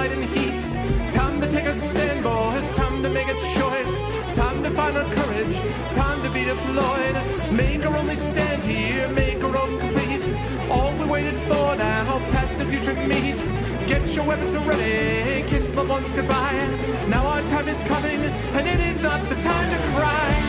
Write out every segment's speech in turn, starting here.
light and heat. Time to take a stand, boys. Time to make a choice. Time to find our courage. Time to be deployed. Make our only stand here. Make our roles complete. All we waited for now, past the future meet. Get your weapons ready. Kiss loved ones goodbye. Now our time is coming, and it is not the time to cry.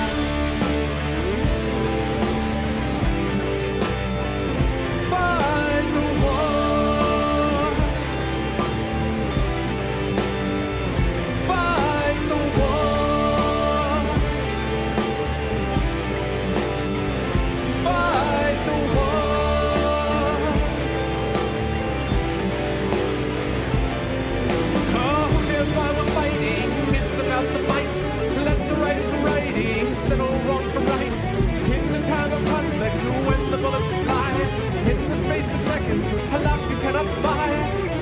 Settle wrong from right. In the time of conflict, when the bullets fly, in the space of seconds, a life you cannot buy.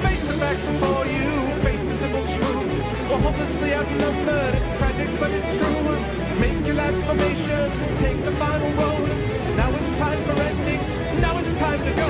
Face the facts before you, face the simple truth. We're hopelessly outnumbered, it's tragic but it's true. Make your last formation, take the final road. Now it's time for endings, now it's time to go.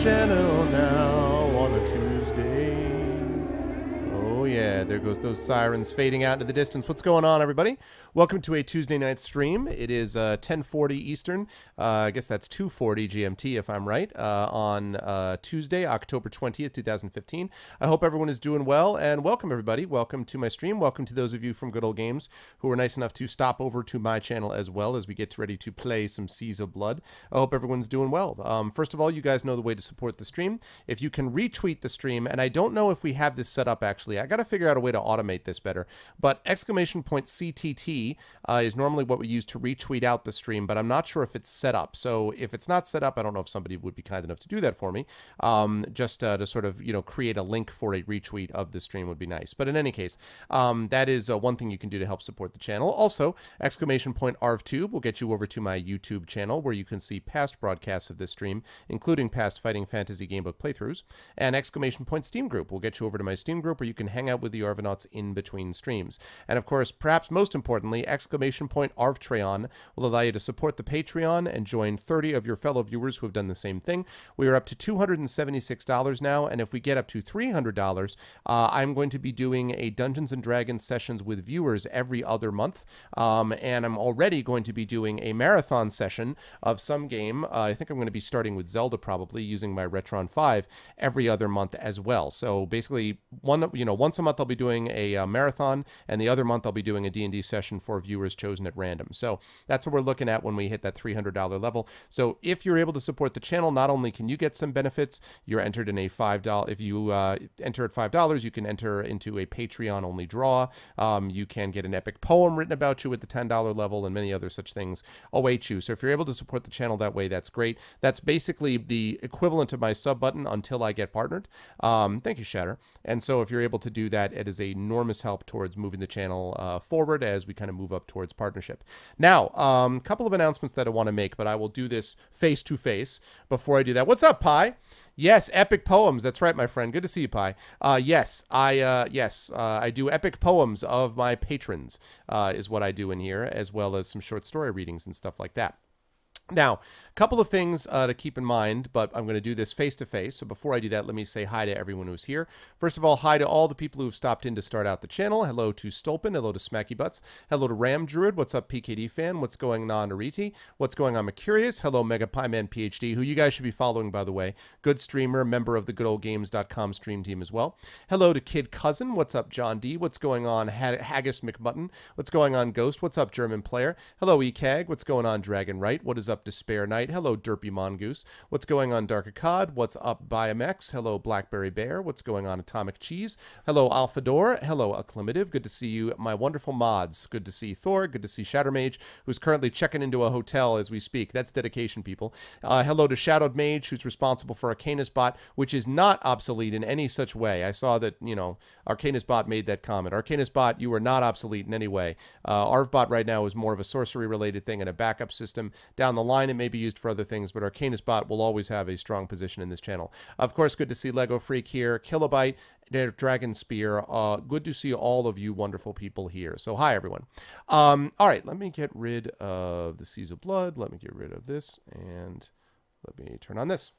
Channel now on a Tuesday. Oh yeah, there goes those sirens fading out into the distance. What's going on, everybody? Welcome to a Tuesday night stream. It is 10:40 Eastern. I guess that's 2:40 GMT if I'm right, on Tuesday, October 20th, 2015. I hope everyone is doing well, and welcome everybody. Welcome to my stream. Welcome to those of you from Good Old Games who are nice enough to stop over to my channel as well as we get ready to play some Seas of Blood. I hope everyone's doing well. First of all, you guys know the way to support the stream. If you can retweet the stream, and I don't know if we have this set up actually. I got to figure out a way to automate this better, but !CTT is normally what we use to retweet out the stream, but I'm not sure if it's set up. So if it's not set up, I don't know if somebody would be kind enough to do that for me. Just to sort of, create a link for a retweet of the stream would be nice. But in any case, that is one thing you can do to help support the channel. Also, !ArvTube will get you over to my YouTube channel where you can see past broadcasts of this stream, including past Fighting Fantasy Gamebook playthroughs. And !Steam Group will get you over to my Steam group where you can hang out with the Arvanauts in between streams. And of course, perhaps most importantly, !ArvTreon will allow you to support the Patreon and join 30 of your fellow viewers who have done the same thing. We are up to $276 now, and if we get up to $300, I'm going to be doing a Dungeons & Dragons sessions with viewers every other month, and I'm already going to be doing a marathon session of some game. I think I'm going to be starting with Zelda probably, using my Retron 5 every other month as well. So basically, once once a month I'll be doing a marathon, and the other month I'll be doing a D&D session for viewers chosen at random. So that's what we're looking at when we hit that $300 level. So if you're able to support the channel, not only can you get some benefits, you're entered in a $5. If you enter at $5, you can enter into a Patreon-only draw. You can get an epic poem written about you at the $10 level, and many other such things await you. So if you're able to support the channel that way, that's great. That's basically the equivalent of my sub button until I get partnered. Thank you, Shatter. And so if you're able to do that, it is an enormous help towards moving the channel forward as we kind of move up towards partnership. Now, a couple of announcements that I want to make, but I will do this face to face before I do that. What's up, Pi? Yes, epic poems. That's right, my friend. Good to see you, Pi. Yes, I do epic poems of my patrons, is what I do in here, as well as some short story readings and stuff like that. Now, a couple of things to keep in mind, but I'm going to do this face-to-face. So before I do that, let me say hi to everyone who's here. First of all, hi to all the people who have stopped in to start out the channel. Hello to Stolpen. Hello to Smacky Butts. Hello to Ram Druid. What's up, PKD fan? What's going on, Nariti? What's going on, McCurious? Hello, Mega Pie Man PhD, who you guys should be following, by the way. Good streamer, member of the goodoldgames.com stream team as well. Hello to Kid Cousin. What's up, John D? What's going on, Haggis McMutton? What's going on, Ghost? What's up, German Player? Hello, ECAG. What's going on, Dragon Right? What is up, Despair Knight? Hello, Derpy Mongoose. What's going on, Dark Akkad? What's up, BioMX? Hello, Blackberry Bear. What's going on, Atomic Cheese? Hello, Alphador. Hello, Acclimative. Good to see you, my wonderful mods. Good to see Thor. Good to see Shattermage, who's currently checking into a hotel as we speak. That's dedication, people. Hello to Shadowed Mage, who's responsible for Arcanus Bot, which is not obsolete in any such way. I saw that, you know, Arcanus Bot made that comment. Arcanus Bot, you are not obsolete in any way. ArvBot right now is more of a sorcery-related thing and a backup system. Down the line, it may be used for other things, but Arcanus Bot will always have a strong position in this channel. Of course, good to see Lego Freak here, Kilobyte, Dragon Spear. Good to see all of you wonderful people here. So hi, everyone. All right, let me get rid of the Seas of Blood. Let me get rid of this, and let me turn on this.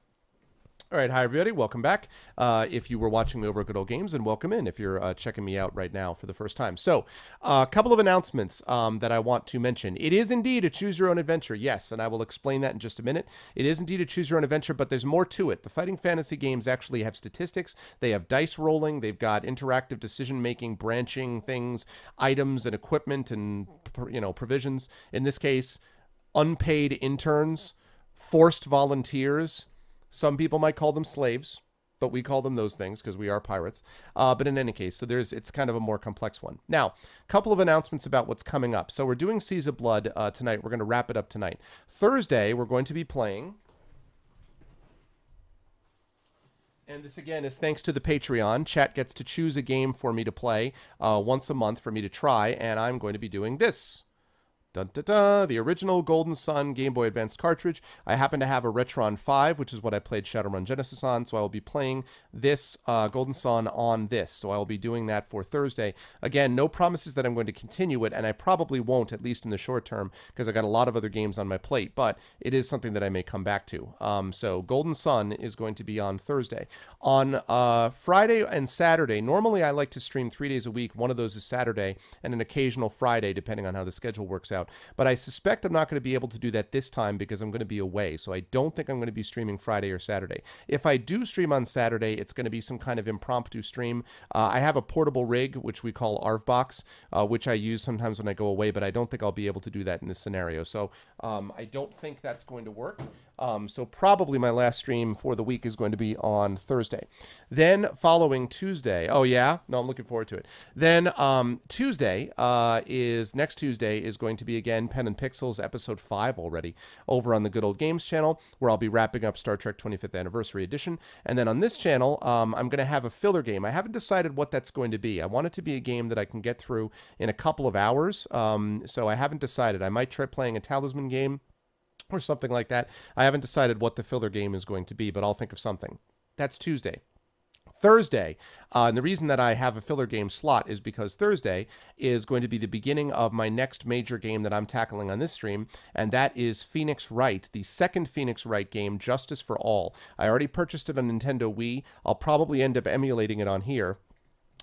All right, hi everybody, welcome back. If you were watching me over at Good Old Games, and welcome in if you're checking me out right now for the first time. So, a couple of announcements that I want to mention. It is indeed a choose your own adventure, yes, and I will explain that in just a minute. It is indeed a choose your own adventure, but there's more to it. The fighting fantasy games actually have statistics. They have dice rolling. They've got interactive decision-making, branching things, items and equipment and, you know, provisions. In this case, unpaid interns, forced volunteers. Some people might call them slaves, but we call them those things because we are pirates. But in any case, so it's kind of a more complex one. Now, a couple of announcements about what's coming up. So we're doing Seas of Blood tonight. We're going to wrap it up tonight. Thursday, we're going to be playing. And this, again, is thanks to the Patreon. Chat gets to choose a game for me to play once a month for me to try, and I'm going to be doing this. Dun, dun, dun, the original Golden Sun Game Boy Advanced cartridge. I happen to have a Retron 5, which is what I played Shadowrun Genesis on, so I will be playing this Golden Sun on this. So I will be doing that for Thursday. Again, no promises that I'm going to continue it, and I probably won't, at least in the short term, because I got a lot of other games on my plate, but it is something that I may come back to. So Golden Sun is going to be on Thursday. On Friday and Saturday, normally I like to stream 3 days a week. One of those is Saturday, and an occasional Friday, depending on how the schedule works out. But I suspect I'm not going to be able to do that this time because I'm going to be away. So I don't think I'm going to be streaming Friday or Saturday. If I do stream on Saturday, it's going to be some kind of impromptu stream. I have a portable rig, which we call ArvBox, which I use sometimes when I go away, but I don't think I'll be able to do that in this scenario. So I don't think that's going to work. So probably my last stream for the week is going to be on Thursday. Then following Tuesday, oh yeah? No, I'm looking forward to it. Then next Tuesday is going to be, again, Pen and Pixels episode 5 already over on the Good Old Games channel, where I'll be wrapping up Star Trek 25th Anniversary Edition. And then on this channel, I'm going to have a filler game. I haven't decided what that's going to be. I want it to be a game that I can get through in a couple of hours. So I haven't decided. I might try playing a Talisman game or something like that. I haven't decided what the filler game is going to be, but I'll think of something. That's Tuesday. Thursday, and the reason that I have a filler game slot is because Thursday is going to be the beginning of my next major game that I'm tackling on this stream, and that is Phoenix Wright, the second Phoenix Wright game, Justice for All. I already purchased it on Nintendo Wii. I'll probably end up emulating it on here.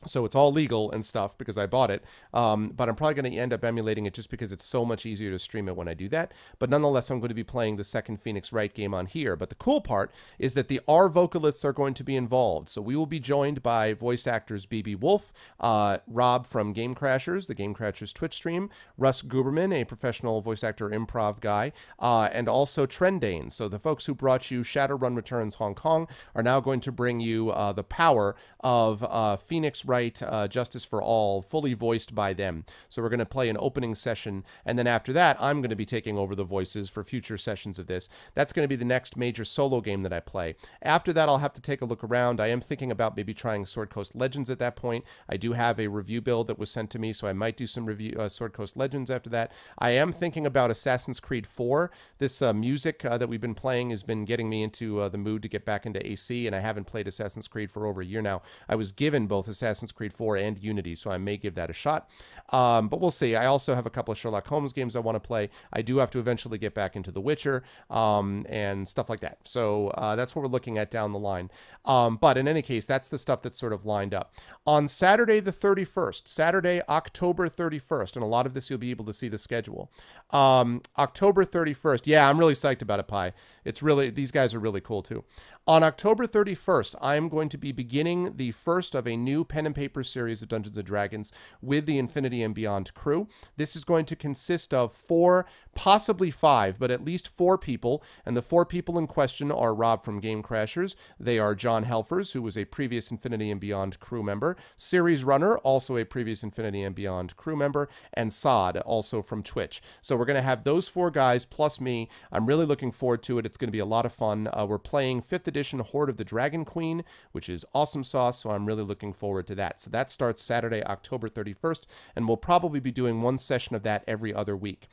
So it's all legal and stuff because I bought it. But I'm probably going to end up emulating it just because it's so much easier to stream it when I do that. But nonetheless, I'm going to be playing the second Phoenix Wright game on here. But the cool part is that the R vocalists are going to be involved. So we will be joined by voice actors BB Wolf, Rob from Game Crashers, the Game Crashers Twitch stream, Russ Guberman, a professional voice actor improv guy, and also Trendane. So the folks who brought you Shadowrun Returns Hong Kong are now going to bring you the power of Phoenix Wright, Justice for All, fully voiced by them. So we're going to play an opening session, and then after that, I'm going to be taking over the voices for future sessions of this. That's going to be the next major solo game that I play. After that, I'll have to take a look around. I am thinking about maybe trying Sword Coast Legends at that point. I do have a review build that was sent to me, so I might do some review Sword Coast Legends after that. I am thinking about Assassin's Creed 4. This music that we've been playing has been getting me into the mood to get back into AC, and I haven't played Assassin's Creed for over a year now. I was given both Assassin's Creed 4 and Unity, so I may give that a shot. But we'll see. I also have a couple of Sherlock Holmes games I want to play. I do have to eventually get back into The Witcher and stuff like that. So that's what we're looking at down the line. But in any case, that's the stuff that's sort of lined up. On Saturday the 31st, Saturday, October 31st, and a lot of this you'll be able to see the schedule. October 31st. Yeah, I'm really psyched about it, Pi. It's really, these guys are really cool too. On October 31st, I'm going to be beginning the first of a new pen and paper series of Dungeons & Dragons with the Infinity and Beyond crew. This is going to consist of 4, possibly 5, but at least 4 people, and the 4 people in question are Rob from Game Crashers. They are John Helfers, who was a previous Infinity and Beyond crew member, Series Runner, also a previous Infinity and Beyond crew member, and Sod, also from Twitch. So we're going to have those 4 guys plus me. I'm really looking forward to it. It's going to be a lot of fun. We're playing 5th edition Horde of the Dragon Queen, which is awesome sauce, so I'm really looking forward to that. So that starts Saturday, October 31st, and we'll probably be doing one session of that every other week.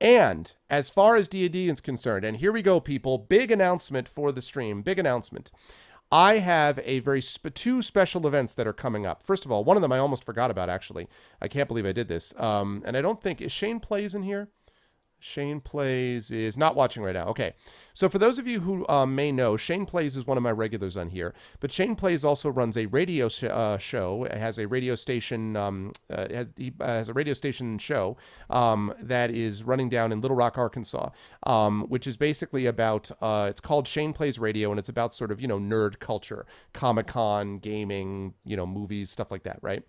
And as far as D&D is concerned, and here we go, people, big announcement for the stream, big announcement. I have a two special events that are coming up. First of all, one of them I almost forgot about, actually. I can't believe I did this. And I don't think, is Shane Plays in here? Shane Plays is not watching right now. Okay. So for those of you who may know, Shane Plays is one of my regulars on here, but Shane Plays also runs a radio show. It has a radio station, he has a radio station show that is running down in Little Rock, Arkansas, which is basically about, it's called Shane Plays Radio, and it's about sort of, you know, nerd culture, Comic-Con, gaming, you know, movies, stuff like that, right?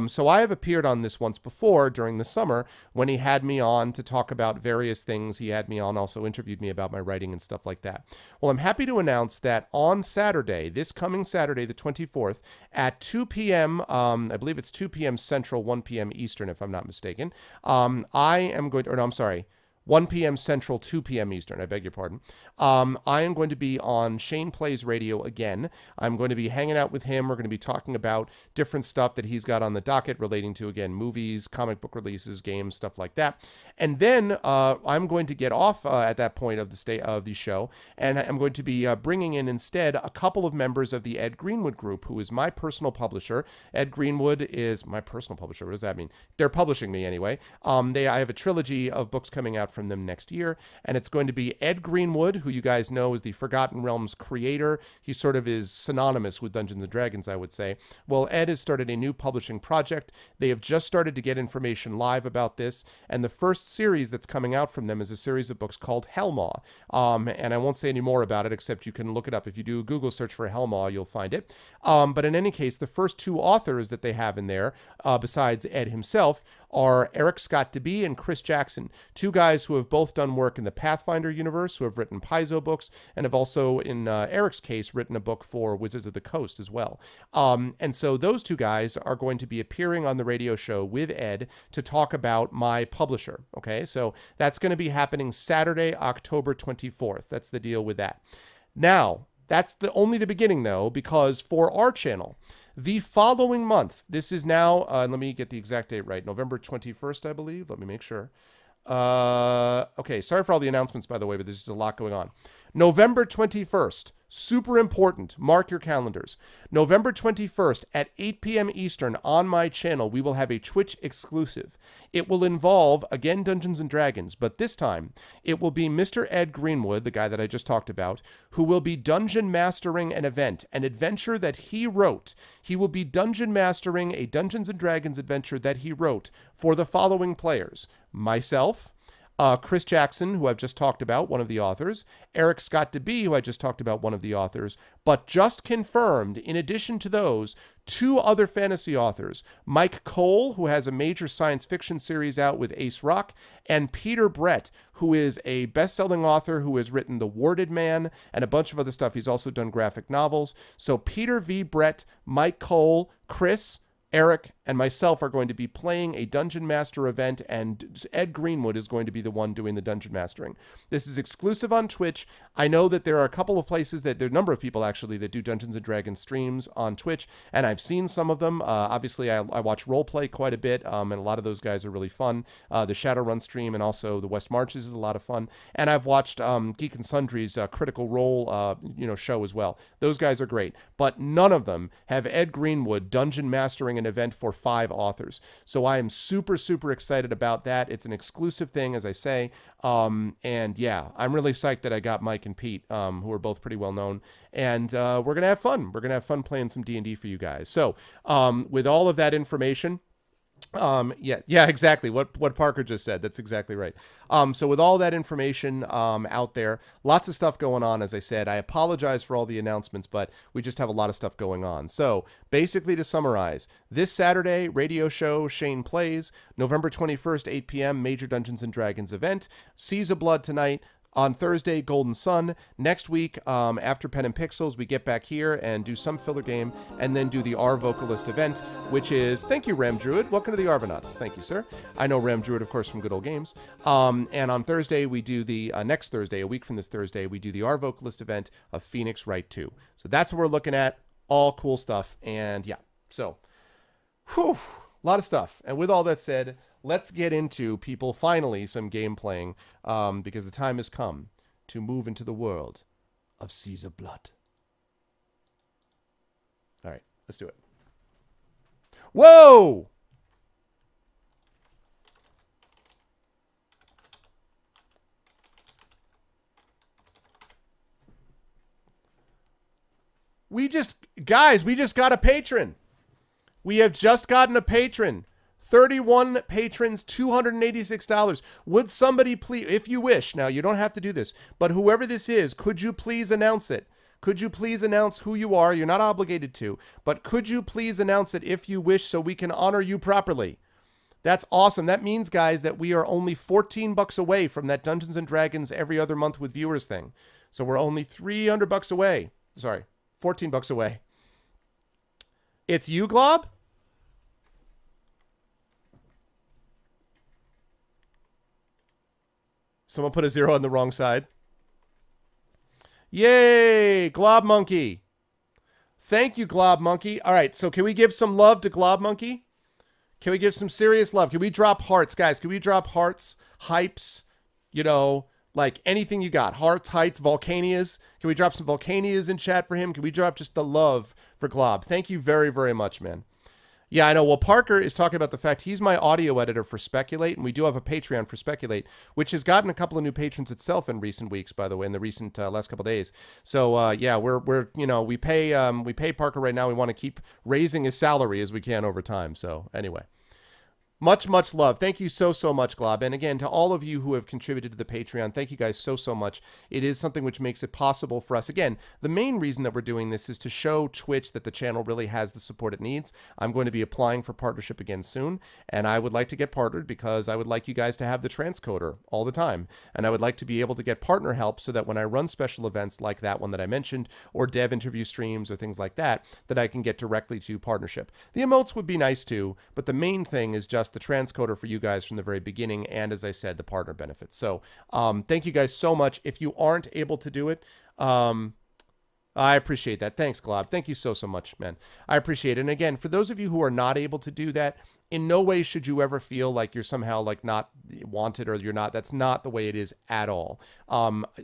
So I have appeared on this once before during the summer when he had me on to talk about various things. He had me on, also interviewed me about my writing and stuff like that. Well, I'm happy to announce that on Saturday, this coming Saturday, the 24th, at 2 p.m., I believe it's 2 p.m. Central, 1 p.m. Eastern, if I'm not mistaken, I am going to, or no, I'm sorry, 1 p.m. Central, 2 p.m. Eastern, I beg your pardon. I am going to be on Shane Plays Radio again. I'm going to be hanging out with him. We're going to be talking about different stuff that he's got on the docket relating to, again, movies, comic book releases, games, stuff like that. And then I'm going to get off at that point of the show, and I'm going to be bringing in instead a couple of members of the Ed Greenwood group, who is my personal publisher. Ed Greenwood is my personal publisher. What does that mean? They're publishing me anyway. I have a trilogy of books coming out from them next year, and it's going to be Ed Greenwood, who you guys know is the Forgotten Realms creator. He sort of is synonymous with Dungeons & Dragons, I would say. Well, Ed has started a new publishing project. They have just started to get information live about this, and the first series that's coming out from them is a series of books called Hellmaw. And I won't say any more about it, except you can look it up. If you do a Google search for Hellmaw, you'll find it. But in any case, the first 2 authors that they have in there, besides Ed himself, are Eric Scott DeBee and Chris Jackson, 2 guys who have both done work in the Pathfinder universe, who have written Paizo books, and have also, in Eric's case, written a book for Wizards of the Coast as well. And so those 2 guys are going to be appearing on the radio show with Ed to talk about my publisher. Okay, so that's going to be happening Saturday, October 24th. That's the deal with that. Now, that's only the beginning, though, because for our channel, the following month, this is now, let me get the exact date right, November 21st, I believe. Let me make sure. Okay, sorry for all the announcements, by the way, but there's just a lot going on. November 21st, super important. Mark your calendars. November 21st at 8 p.m. Eastern on my channel, we will have a Twitch exclusive. It will involve, again, Dungeons & Dragons, but this time it will be Mr. Ed Greenwood, the guy that I just talked about, who will be dungeon mastering an event, an adventure that he wrote. He will be dungeon mastering a Dungeons & Dragons adventure that he wrote for the following players: myself, Chris Jackson, who I've just talked about, one of the authors, Eric Scott DeBee, who I just talked about, one of the authors, but just confirmed, in addition to those, 2 other fantasy authors, Mike Cole, who has a major science fiction series out with Ace Rock, and Peter Brett, who is a best-selling author who has written The Warded Man and a bunch of other stuff. He's also done graphic novels. So Peter V. Brett, Mike Cole, Chris, Eric, and myself are going to be playing a Dungeon Master event, and Ed Greenwood is going to be the one doing the Dungeon Mastering. This is exclusive on Twitch. I know that there are a couple of places that there are a number of people actually that do Dungeons & Dragons streams on Twitch, and I've seen some of them. Obviously, I watch roleplay quite a bit, and a lot of those guys are really fun. The Shadowrun stream and also the West Marches is a lot of fun. And I've watched Geek and Sundry's Critical Role show as well. Those guys are great, but none of them have Ed Greenwood Dungeon Mastering an event for 5 authors. So I am super, super excited about that. It's an exclusive thing, as I say. And yeah, I'm really psyched that I got Mike and Pete, who are both pretty well known. And we're going to have fun. We're going to have fun playing some D&D for you guys. So with all of that information, yeah, exactly. What Parker just said. That's exactly right. So with all that information out there, lots of stuff going on, as I said. I apologize for all the announcements, but we just have a lot of stuff going on. So basically, to summarize, this Saturday, radio show Shane Plays, November 21st, 8 p.m., major Dungeons & Dragons event. Seas of Blood tonight. On Thursday, Golden Sun. Next week, after Pen and Pixels, we get back here and do some filler game, and then do the R Vocalist event, which is, thank you, Ram Druid. Welcome to the Arvanauts. Thank you, sir. I know Ram Druid, of course, from Good Old Games. And on Thursday, we do the, next Thursday, a week from this Thursday, we do the R Vocalist event of Phoenix Wright 2. So that's what we're looking at. All cool stuff. And yeah, so, whew, a lot of stuff. And with all that said, let's get into, people, finally, some game playing, because the time has come to move into the world of Seas of Blood. All right, let's do it. Whoa! Guys, we just got a patron. We have just gotten a patron. 31 patrons, $286. Would somebody please, if you wish, now you don't have to do this, but whoever this is, could you please announce it? Could you please announce who you are? You're not obligated to, but could you please announce it if you wish so we can honor you properly? That's awesome. That means, guys, that we are only 14 bucks away from that Dungeons & Dragons every other month with viewers thing. So we're only 300 bucks away. Sorry, 14 bucks away. It's you, Glob? Someone put a 0 on the wrong side. Yay, Glob Monkey. Thank you, Glob Monkey. All right, so can we give some love to Glob Monkey? Can we give some serious love? Can we drop hearts, guys? Can we drop hearts, hypes, you know, like anything you got? Hearts, heights, volcanias. Can we drop some volcanias in chat for him? Can we drop just the love for Glob? Thank you very, very much, man. Yeah, I know. Well, Parker is talking about the fact he's my audio editor for Speculate, and we do have a Patreon for Speculate, which has gotten a couple of new patrons itself in recent weeks, by the way, in the recent last couple of days. So yeah, we're you know, we pay Parker right now. We want to keep raising his salary as we can over time. So anyway. Much, much love. Thank you so, so much, Glob. And again, to all of you who have contributed to the Patreon, thank you guys so, so much. It is something which makes it possible for us. Again, the main reason that we're doing this is to show Twitch that the channel really has the support it needs. I'm going to be applying for partnership again soon, and I would like to get partnered because I would like you guys to have the transcoder all the time. And I would like to be able to get partner help so that when I run special events like that one that I mentioned, or dev interview streams or things like that, that I can get directly to partnership. The emotes would be nice too, but the main thing is just the transcoder for you guys from the very beginning, and as I said, the partner benefits. So thank you guys so much. If you aren't able to do it, I appreciate that. Thanks, Glob. Thank you so, so much, man. I appreciate it. And again, for those of you who are not able to do that, in no way should you ever feel like you're somehow like not wanted or you're not. That's not the way it is at all.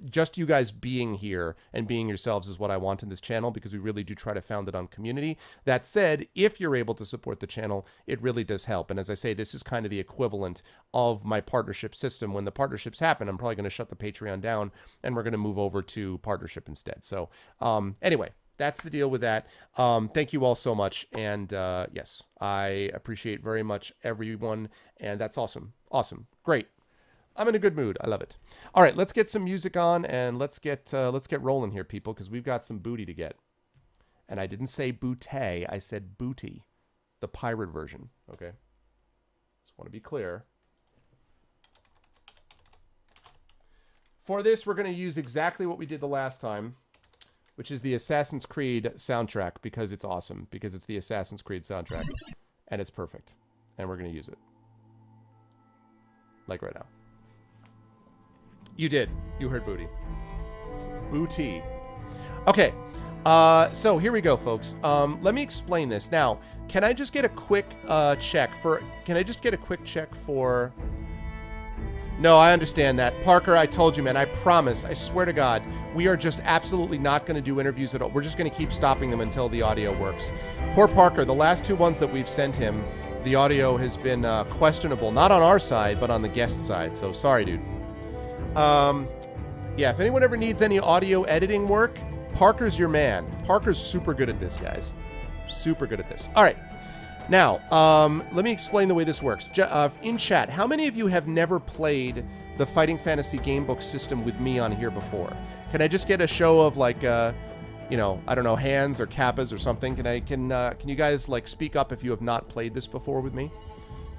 Just you guys being here and being yourselves is what I want in this channel, because we really do try to found it on community. That said, if you're able to support the channel, it really does help. And as I say, this is kind of the equivalent of my partnership system. When the partnerships happen, I'm probably going to shut the Patreon down and we're going to move over to partnership instead. So anyway, that's the deal with that. Thank you all so much. And yes, I appreciate very much everyone. And that's awesome. Awesome. Great. I'm in a good mood. I love it. All right, let's get some music on and let's get rolling here, people, because we've got some booty to get. And I didn't say bootay. I said booty, the pirate version. Okay. Just want to be clear. For this, we're going to use exactly what we did the last time, which is the Assassin's Creed soundtrack, because it's awesome, because it's the Assassin's Creed soundtrack, and it's perfect. And we're going to use it. Like right now. You did. You heard booty. Booty. Okay. So here we go, folks. Let me explain this. Now, can I just get a quick check for... Can I just get a quick check for... No, I understand that. Parker, I told you, man, I promise, I swear to God, we are just absolutely not going to do interviews at all. We're just going to keep stopping them until the audio works. Poor Parker, the last 2 ones that we've sent him, the audio has been questionable. Not on our side, but on the guest side. So, sorry, dude. Yeah, if anyone ever needs any audio editing work, Parker's your man. Parker's super good at this, guys. Super good at this. All right. Now, let me explain the way this works. In chat, how many of you have never played the Fighting Fantasy Gamebook system with me on here before? Can I just get a show of, like, you know, I don't know, hands or kappas or something? Can you guys, like, speak up if you have not played this before with me?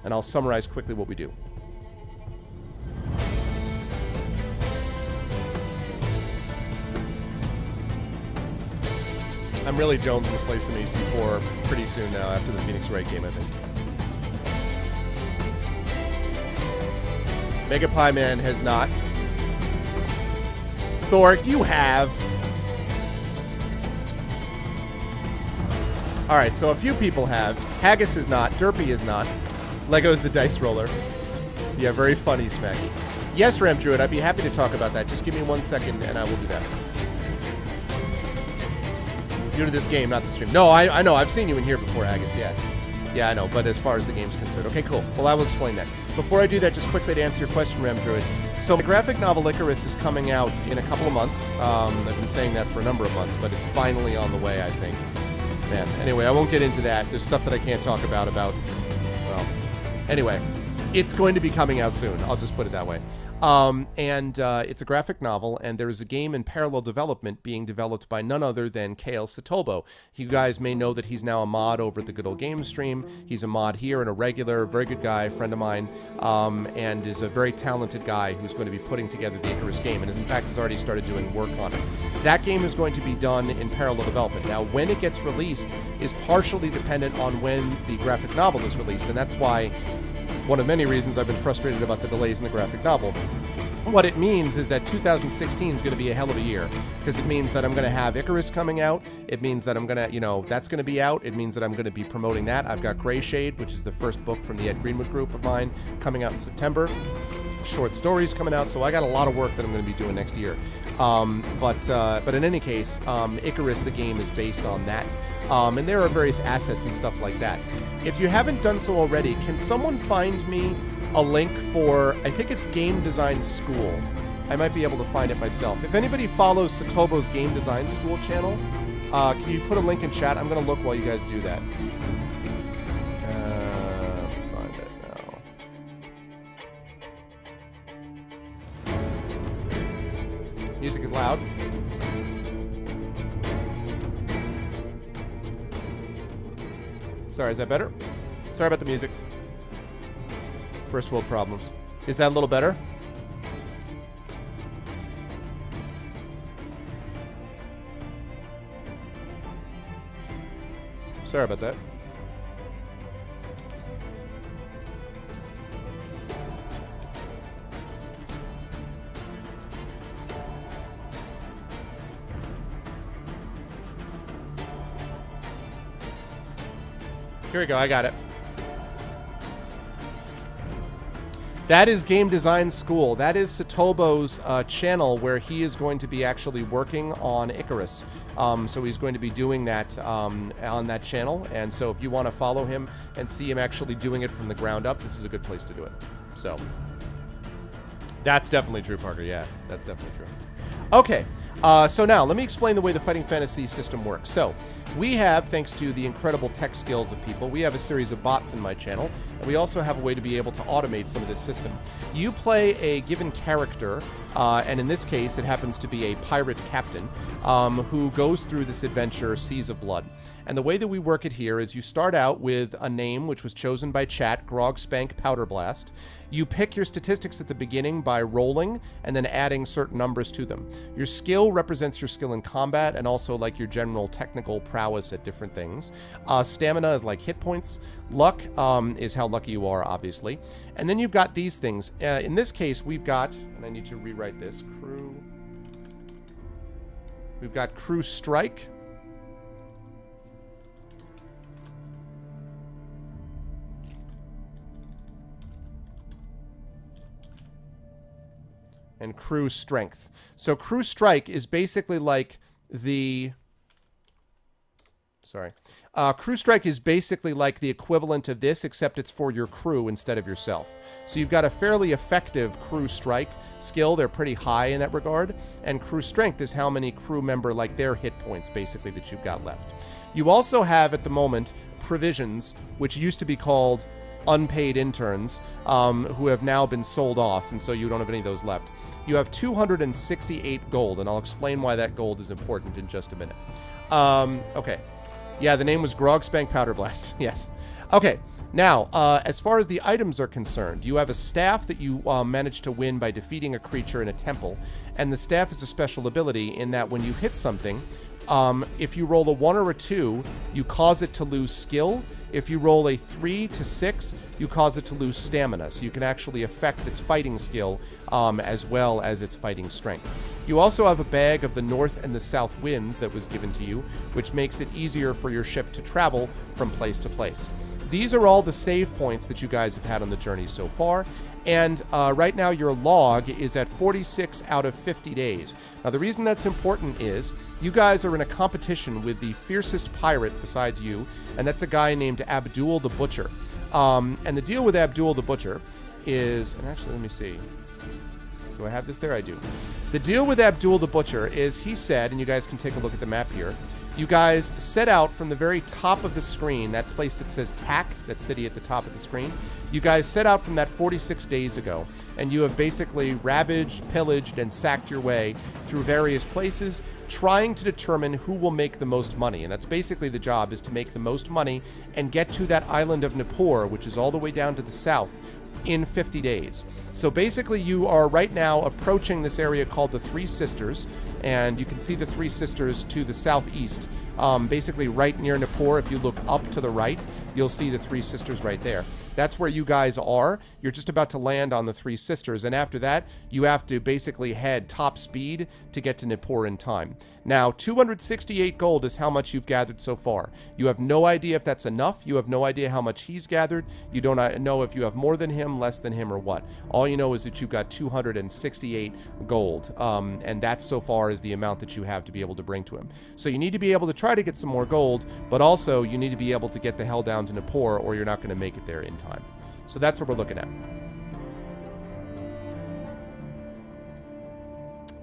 And I'll summarize quickly what we do. I'm really jonesing to play some AC4 pretty soon now, after the Phoenix Wright game, I think. Mega Pie Man has not. Thor, you have. Alright, so a few people have. Haggis is not. Derpy is not. Lego's the dice roller. Yeah, very funny, Smacky. Yes, Ram Druid, I'd be happy to talk about that. Just give me 1 second and I will do that. You're to this game, not the stream. No, I know. I've seen you in here before, Agus. Yeah. Yeah, I know. But as far as the game's concerned. Okay, cool. Well, I will explain that. Before I do that, just quickly to answer your question, Ram Druid. So the graphic novel Icarus is coming out in a couple of months. I've been saying that for a number of months, but it's finally on the way, I think. Man, anyway, I won't get into that. There's stuff that I can't talk about, well, anyway. It's going to be coming out soon. I'll just put it that way. It's a graphic novel, and there is a game in parallel development being developed by none other than Kale Satobo. You guys may know that he's now a mod over at the Good Old Games stream. He's a mod here and a regular, very good guy, friend of mine, and is a very talented guy who's going to be putting together the Icarus game, and in fact has already started doing work on it. That game is going to be done in parallel development. Now, when it gets released is partially dependent on when the graphic novel is released, and that's why one of many reasons I've been frustrated about the delays in the graphic novel. What it means is that 2016 is going to be a hell of a year, because it means that I'm going to have Icarus coming out. It means that I'm going to, you know, that's going to be out. It means that I'm going to be promoting that. I've got Gray Shade, which is the first book from the Ed Greenwood group of mine, coming out in September. Short stories coming out, so I got a lot of work that I'm going to be doing next year. But in any case, Icarus, the game, is based on that. And there are various assets and stuff like that. If you haven't done so already, can someone find me a link for, I think it's Game Design School. I might be able to find it myself. If anybody follows Satobo's Game Design School channel, can you put a link in chat? I'm going to look while you guys do that. Find it now. Music is loud. Sorry, is that better? Sorry about the music. First world problems. Is that a little better? Sorry about that. Here we go, I got it. That is Game Design School. That is Satobo's channel where he is going to be actually working on Icarus. So he's going to be doing that on that channel. And so if you want to follow him and see him actually doing it from the ground up, this is a good place to do it. So that's definitely true, Parker. Yeah, that's definitely true. Okay, so now let me explain the way the Fighting Fantasy system works. So we have, thanks to the incredible tech skills of people, we have a series of bots in my channel, and we also have a way to be able to automate some of this system. You play a given character, and in this case, it happens to be a pirate captain who goes through this adventure, Seas of Blood. And the way that we work it here is you start out with a name which was chosen by chat, Grog Spank Powder Blast. You pick your statistics at the beginning by rolling and then adding certain numbers to them. Your skill represents your skill in combat and also like your general technical prowess at different things. Stamina is like hit points. Luck is how lucky you are, obviously. And then you've got these things. In this case, we've got, and I need to rewrite this, crew. We've got Crew Strike. And Crew Strength. So Crew Strike is basically like the... Sorry. Crew Strike is basically like the equivalent of this, except it's for your crew instead of yourself. So you've got a fairly effective Crew Strike skill. They're pretty high in that regard. And Crew Strength is how many crew member, like their hit points, basically, that you've got left. You also have, at the moment, Provisions, which used to be called unpaid interns, who have now been sold off, and so you don't have any of those left. You have 268 gold, and I'll explain why that gold is important in just a minute. Okay. Yeah, the name was Grog Spank Powder Blast. Yes. Okay. Now, as far as the items are concerned, you have a staff that you managed to win by defeating a creature in a temple, and the staff is a special ability in that when you hit something, if you roll a 1 or a 2, you cause it to lose skill. If you roll a 3 to 6, you cause it to lose stamina, so you can actually affect its fighting skill as well as its fighting strength. You also have a bag of the north and the south winds that was given to you, which makes it easier for your ship to travel from place to place. These are all the save points that you guys have had on the journey so far, and right now your log is at 46 out of 50 days. Now the reason that's important is you guys are in a competition with the fiercest pirate besides you, and that's a guy named Abdul the Butcher. And the deal with Abdul the Butcher is, and actually let me see, do I have this there? I do. The deal with Abdul the Butcher is he said, and you guys can take a look at the map here, you guys set out from the very top of the screen, that place that says TAC, that city at the top of the screen. You guys set out from that 46 days ago, and you have basically ravaged, pillaged, and sacked your way through various places, trying to determine who will make the most money. And that's basically the job, is to make the most money and get to that island of Nippur, which is all the way down to the south, in 50 days. So basically you are right now approaching this area called the Three Sisters, and you can see the Three Sisters to the southeast. Basically right near Nippur, if you look up to the right, you'll see the Three Sisters right there. That's where you guys are. You're just about to land on the Three Sisters, and after that, you have to basically head top speed to get to Nippur in time. Now, 268 gold is how much you've gathered so far. You have no idea if that's enough. You have no idea how much he's gathered. You don't know if you have more than him, less than him, or what. All you know is that you've got 268 gold, and that's so far is the amount that you have to be able to bring to him. So you need to be able to try to get some more gold, but also you need to be able to get the hell down to Nippur, or you're not going to make it there in time. So that's what we're looking at.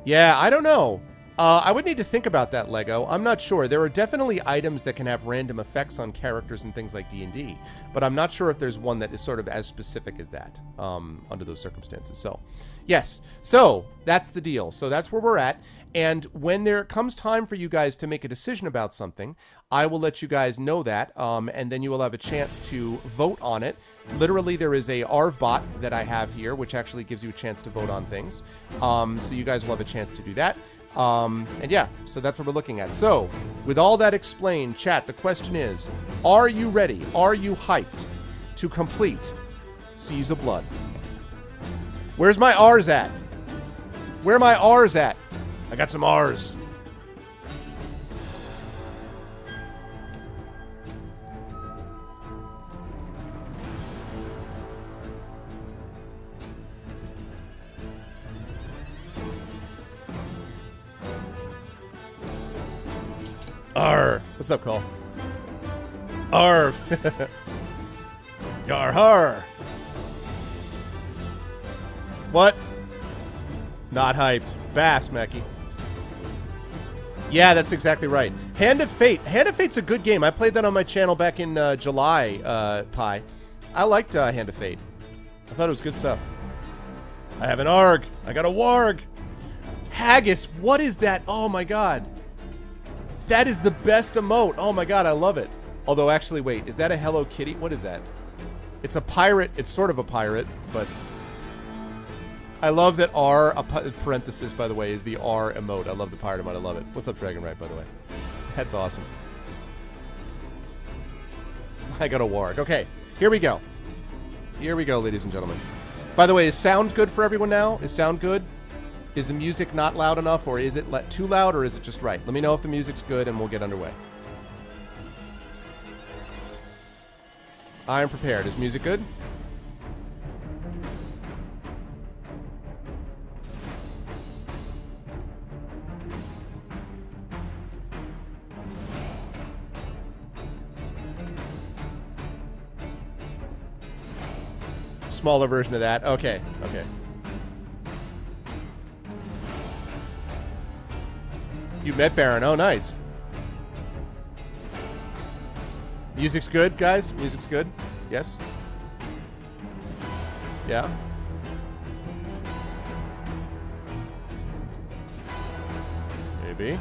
Yeah, I don't know. I would need to think about that, Lego. I'm not sure. There are definitely items that can have random effects on characters and things like D&D, but I'm not sure if there's one that is sort of as specific as that under those circumstances. So, yes. So, that's the deal. So, that's where we're at. And when there comes time for you guys to make a decision about something, I will let you guys know that, and then you will have a chance to vote on it. Literally, there is a ARV bot that I have here, which actually gives you a chance to vote on things. So you guys will have a chance to do that. And yeah, so that's what we're looking at. So, with all that explained, chat, the question is, are you ready? Are you hyped to complete Seas of Blood? Where's my R's at? Where are my R's at? I got some R's. What's up, Cole? Arv. Yar har. What? Not hyped. Bass, Mackie. Yeah, that's exactly right. Hand of Fate. Hand of Fate's a good game. I played that on my channel back in July, Pi. I liked Hand of Fate. I thought it was good stuff. I have an ARG. I got a WARG. Haggis. What is that? Oh, my God. That is the best emote. Oh, my God. I love it. Although, actually, wait. Is that a Hello Kitty? What is that? It's a pirate. It's sort of a pirate, but... I love that R, parenthesis, by the way, is the R emote. I love the pirate emote. I love it. What's up, Dragon Right, by the way? That's awesome. I got a warg. Okay, here we go. Here we go, ladies and gentlemen. By the way, is sound good for everyone now? Is sound good? Is the music not loud enough, or is it too loud, or is it just right? Let me know if the music's good, and we'll get underway. I am prepared. Is music good? Smaller version of that. Okay, okay. You met Baron. Oh, nice. Music's good, guys? Music's good? Yes? Yeah? Maybe.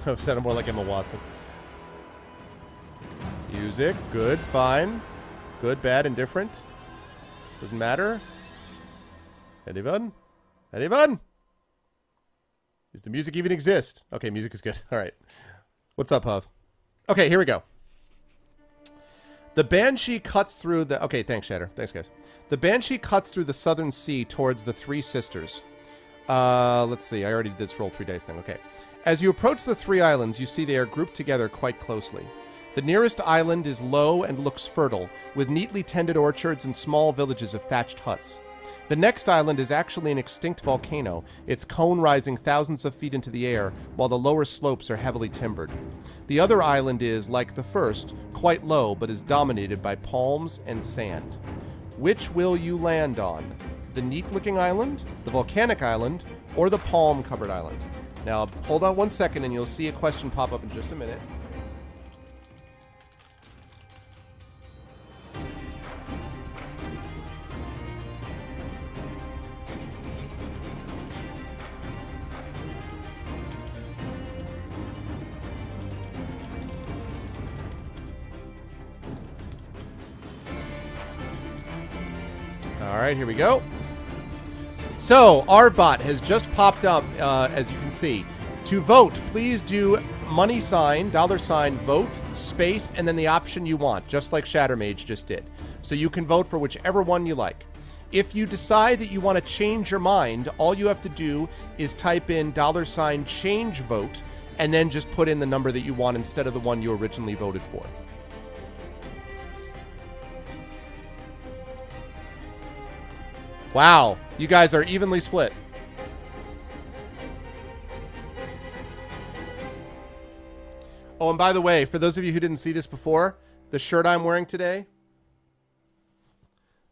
I've said it more like Emma Watson. Music, good, fine. Good, bad, indifferent. Doesn't matter. Anyone? Anyone? Does the music even exist? Okay, music is good. All right. What's up, Huv? Okay, here we go. The Banshee cuts through the... Okay, thanks, Shatter. Thanks, guys. The Banshee cuts through the southern sea towards the Three Sisters. Let's see. I already did this roll 3 dice thing. Okay. As you approach the three islands, you see they are grouped together quite closely. The nearest island is low and looks fertile, with neatly tended orchards and small villages of thatched huts. The next island is actually an extinct volcano, its cone rising thousands of feet into the air, while the lower slopes are heavily timbered. The other island is, like the first, quite low, but is dominated by palms and sand. Which will you land on? The neat-looking island, the volcanic island, or the palm-covered island? Now, hold on 1 second and you'll see a question pop up in just a minute. All right, here we go. So, our bot has just popped up, as you can see. To vote, please do $, vote, space, and then the option you want, just like Shattermage just did. So you can vote for whichever one you like. If you decide that you want to change your mind, all you have to do is type in $change vote, and then just put in the number that you want instead of the one you originally voted for. Wow, you guys are evenly split. Oh, and by the way, for those of you who didn't see this before, the shirt I'm wearing today,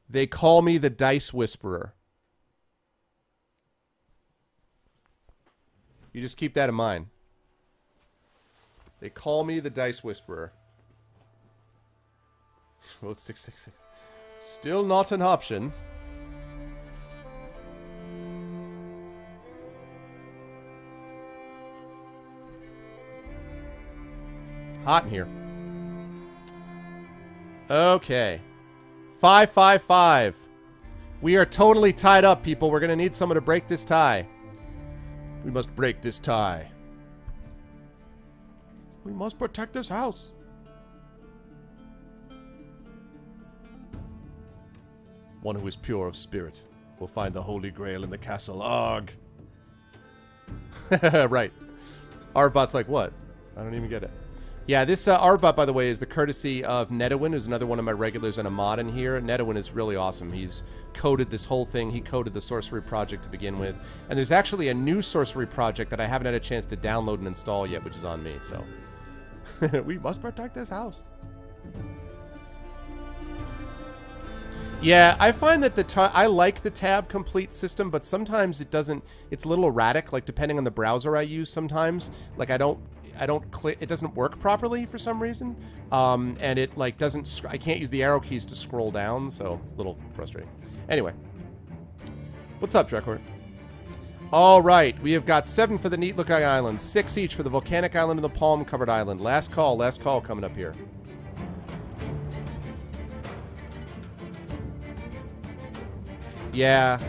they call me the Dice Whisperer. You just keep that in mind. They call me the Dice Whisperer. Vote 666. Still not an option. Hot in here. Okay. 555. We are totally tied up, people. We're going to need someone to break this tie. We must break this tie. We must protect this house. One who is pure of spirit will find the Holy Grail in the castle. Arg. Right. Our bot's like, what? I don't even get it. Yeah, this art bot, by the way, is the courtesy of Netawin, who's another one of my regulars and a mod in here. Netawin is really awesome. He's coded this whole thing. He coded the sorcery project to begin with. And there's actually a new sorcery project that I haven't had a chance to download and install yet, which is on me, so. We must protect this house. Yeah, I find that I like the tab complete system, but sometimes it doesn't, it's a little erratic, like depending on the browser I use sometimes. Like I don't click, it doesn't work properly for some reason. And it like doesn't, I can't use the arrow keys to scroll down, so it's a little frustrating. Anyway. What's up, Drekor? All right, we have got 7 for the neat looking islands, 6 each for the volcanic island and the palm covered island. Last call coming up here. Yeah.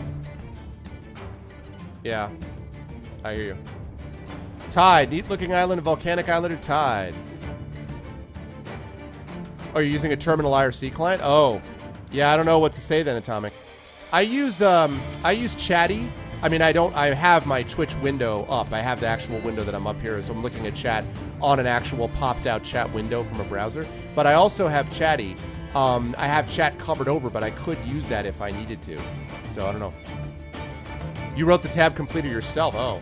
Yeah. I hear you. Tide. Neat looking island and volcanic island are tied. Oh, you're using a terminal IRC client? Oh. Yeah, I don't know what to say then, Atomic. I use Chatty. I mean, I have my Twitch window up. I have the actual window that I'm up here, so I'm looking at chat on an actual popped out chat window from a browser. But I also have Chatty. I have chat covered over, but I could use that if I needed to. So I don't know. You wrote the tab completer yourself. Oh.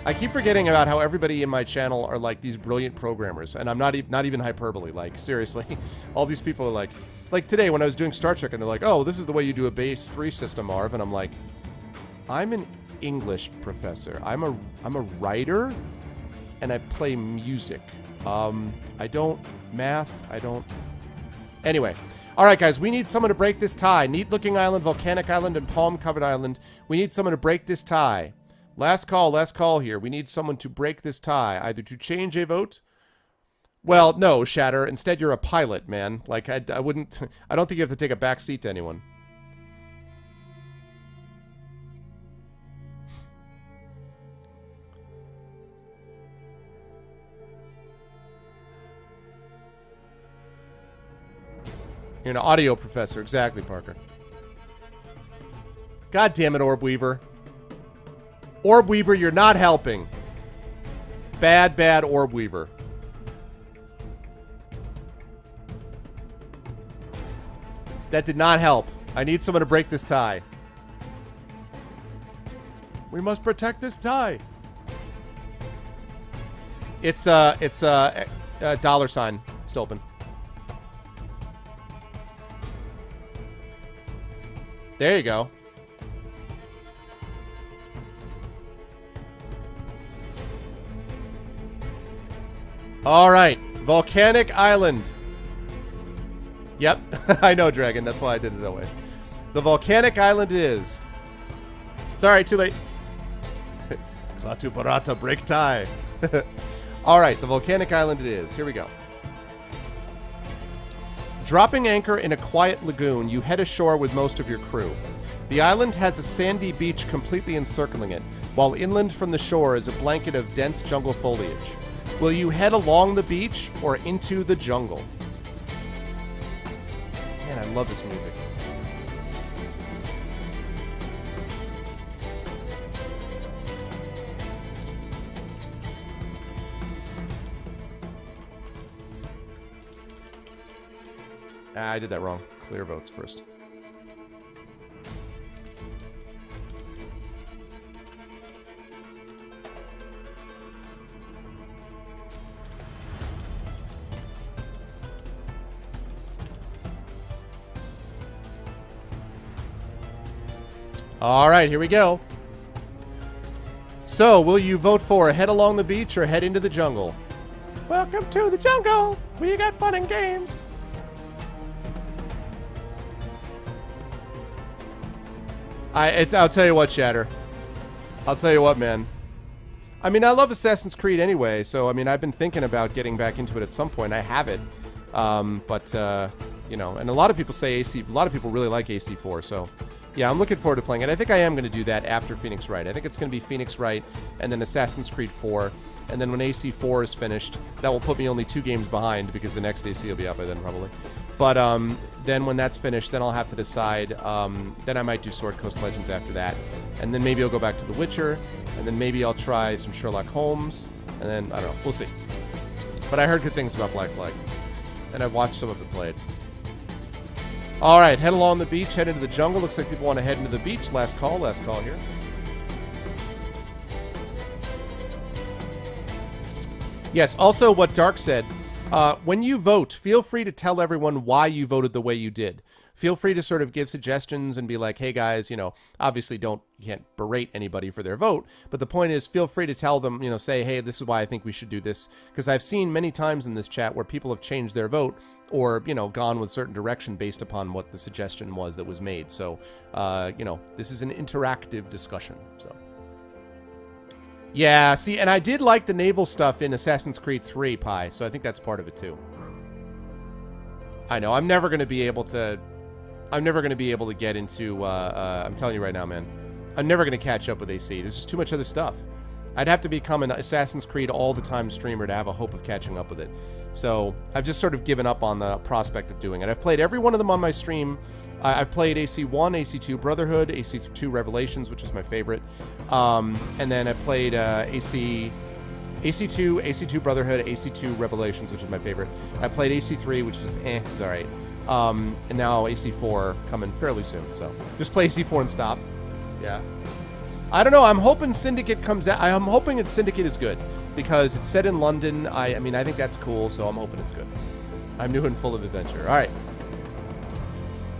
I keep forgetting about how everybody in my channel are like these brilliant programmers, and I'm not even hyperbole. Like seriously, all these people are like today when I was doing Star Trek, and they're like, "Oh, this is the way you do a base 3 system, Marv," and I'm like, "I'm an English professor. I'm a writer, and I play music. I don't math. I don't." Anyway. All right, guys, we need someone to break this tie. Neat-looking island, volcanic island, and palm-covered island. We need someone to break this tie. Last call here. We need someone to break this tie, either to change a vote. Well, no, Shatter. Instead, you're a pilot, man. Like, I wouldn't... I don't think you have to take a back seat to anyone. You're an audio professor. Exactly, Parker. God damn it, Orb Weaver. Orb Weaver, you're not helping. Bad, bad Orb Weaver. That did not help. I need someone to break this tie. We must protect this tie. It's a dollar sign, Stolpen. There you go. All right, Volcanic Island. Yep, I know, Dragon. That's why I did it that way. The Volcanic Island it is. It's all right, too late. Klatu Barata, break tie. All right, the Volcanic Island it is. Here we go. Dropping anchor in a quiet lagoon, you head ashore with most of your crew. The island has a sandy beach completely encircling it, while inland from the shore is a blanket of dense jungle foliage. Will you head along the beach or into the jungle? Man, I love this music. Ah, I did that wrong. Clear votes first. All right, here we go. So, will you vote for head along the beach or head into the jungle? Welcome to the jungle. We got fun and games. I'll tell you what, Shatter. I'll tell you what, man. I mean, I love Assassin's Creed anyway, so, I mean, I've been thinking about getting back into it at some point. I have it. You know, and a lot of people say a lot of people really like AC4, so... Yeah, I'm looking forward to playing it. I think I am going to do that after Phoenix Wright. I think it's going to be Phoenix Wright and then Assassin's Creed 4. And then when AC4 is finished, that will put me only 2 games behind because the next AC will be out by then probably. But then when that's finished, then I'll have to decide. Then I might do Sword Coast Legends after that. And then maybe I'll go back to The Witcher. And then maybe I'll try some Sherlock Holmes. And then, I don't know. We'll see. But I heard good things about Black Flag. And I've watched some of it played. Alright, head along the beach, head into the jungle. Looks like people want to head into the beach. Last call here. Yes, also what Dark said, when you vote, feel free to tell everyone why you voted the way you did. Feel free to sort of give suggestions and be like, hey guys, you know, obviously you can't berate anybody for their vote, but the point is feel free to tell them, you know, say, hey, this is why I think we should do this. Because I've seen many times in this chat where people have changed their vote or, you know, gone with certain direction based upon what the suggestion was that was made. So, you know, this is an interactive discussion, so. Yeah, see, and I did like the naval stuff in Assassin's Creed 3, Pi, so I think that's part of it too. I know, I'm never going to be able to get into, I'm telling you right now, man. I'm never going to catch up with AC. There's just too much other stuff. I'd have to become an Assassin's Creed all-the-time streamer to have a hope of catching up with it. So, I've just sort of given up on the prospect of doing it. I've played every one of them on my stream. I've played AC1, AC2 Brotherhood, AC2 Revelations, which is my favorite. And then I played AC2, AC2 Brotherhood, AC2 Revelations, which is my favorite. I played AC3, which was it was alright. And now AC4 coming fairly soon, so just play AC4 and stop. Yeah. I don't know, I'm hoping Syndicate comes out. I'm hoping that Syndicate is good, because it's set in London. I mean, I think that's cool, so I'm hoping it's good. I'm new and full of adventure. Alright.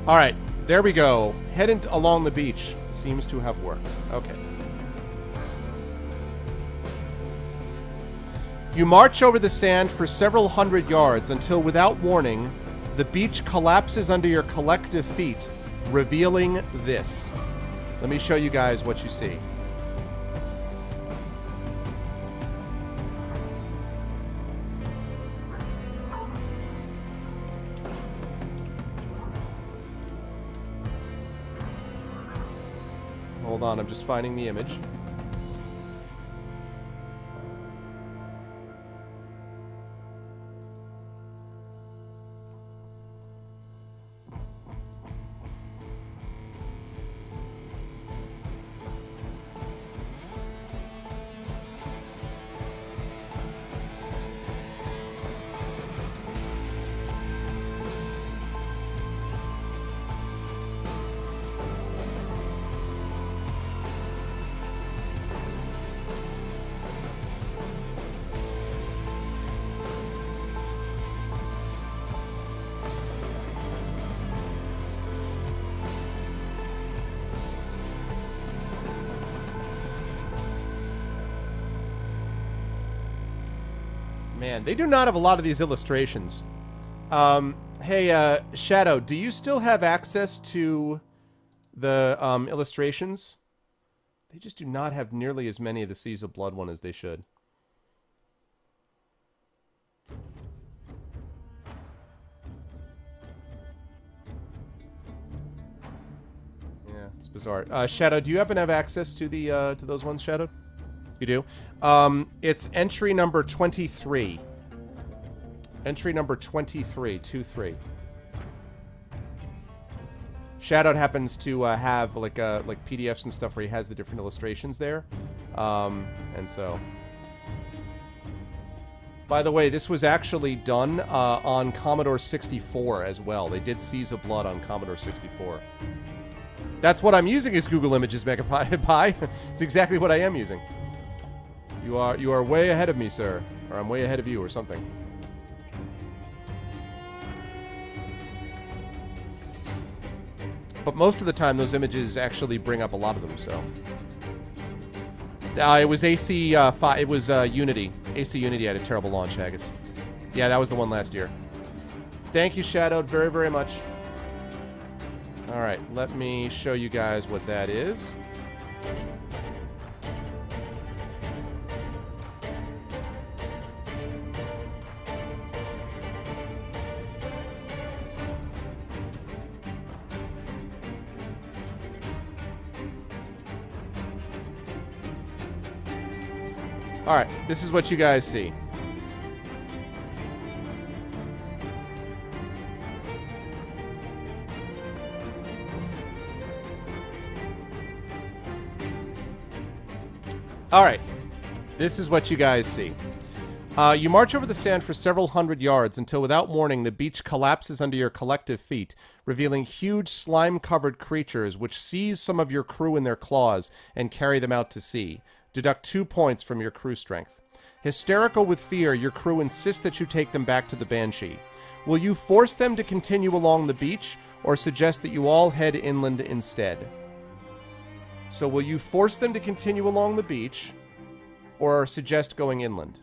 Alright, there we go. Heading along the beach. Seems to have worked. Okay. You march over the sand for several hundred yards until, without warning, the beach collapses under your collective feet, revealing this. Let me show you guys what you see. Hold on, I'm just finding the image. Man, they do not have a lot of these illustrations. Hey, Shadow, do you still have access to the illustrations? They just do not have nearly as many of the Seas of Blood one as they should. Yeah, it's bizarre. Shadow, do you happen to have access to the to those ones, Shadow? You do? It's entry number 23. Entry number 23, 2-3. Shadow happens to have like PDFs and stuff where he has the different illustrations there. And so... By the way, this was actually done on Commodore 64 as well. They did Seas of Blood on Commodore 64. That's what I'm using as Google Images, Megapie. It's exactly what I am using. You are way ahead of me, sir. Or I'm way ahead of you, or something. But most of the time, those images actually bring up a lot of them, so... it was AC, it was Unity. AC Unity had a terrible launch, Haggis. Yeah, that was the one last year. Thank you, Shadowed, very, very much. Alright, let me show you guys what that is. Alright, this is what you guys see. Alright, this is what you guys see. You march over the sand for several hundred yards until, without warning, the beach collapses under your collective feet, revealing huge slime-covered creatures which seize some of your crew in their claws and carry them out to sea. Deduct 2 points from your crew strength. Hysterical with fear, your crew insist that you take them back to the Banshee. Will you force them to continue along the beach, or suggest that you all head inland instead? So will you force them to continue along the beach, or suggest going inland?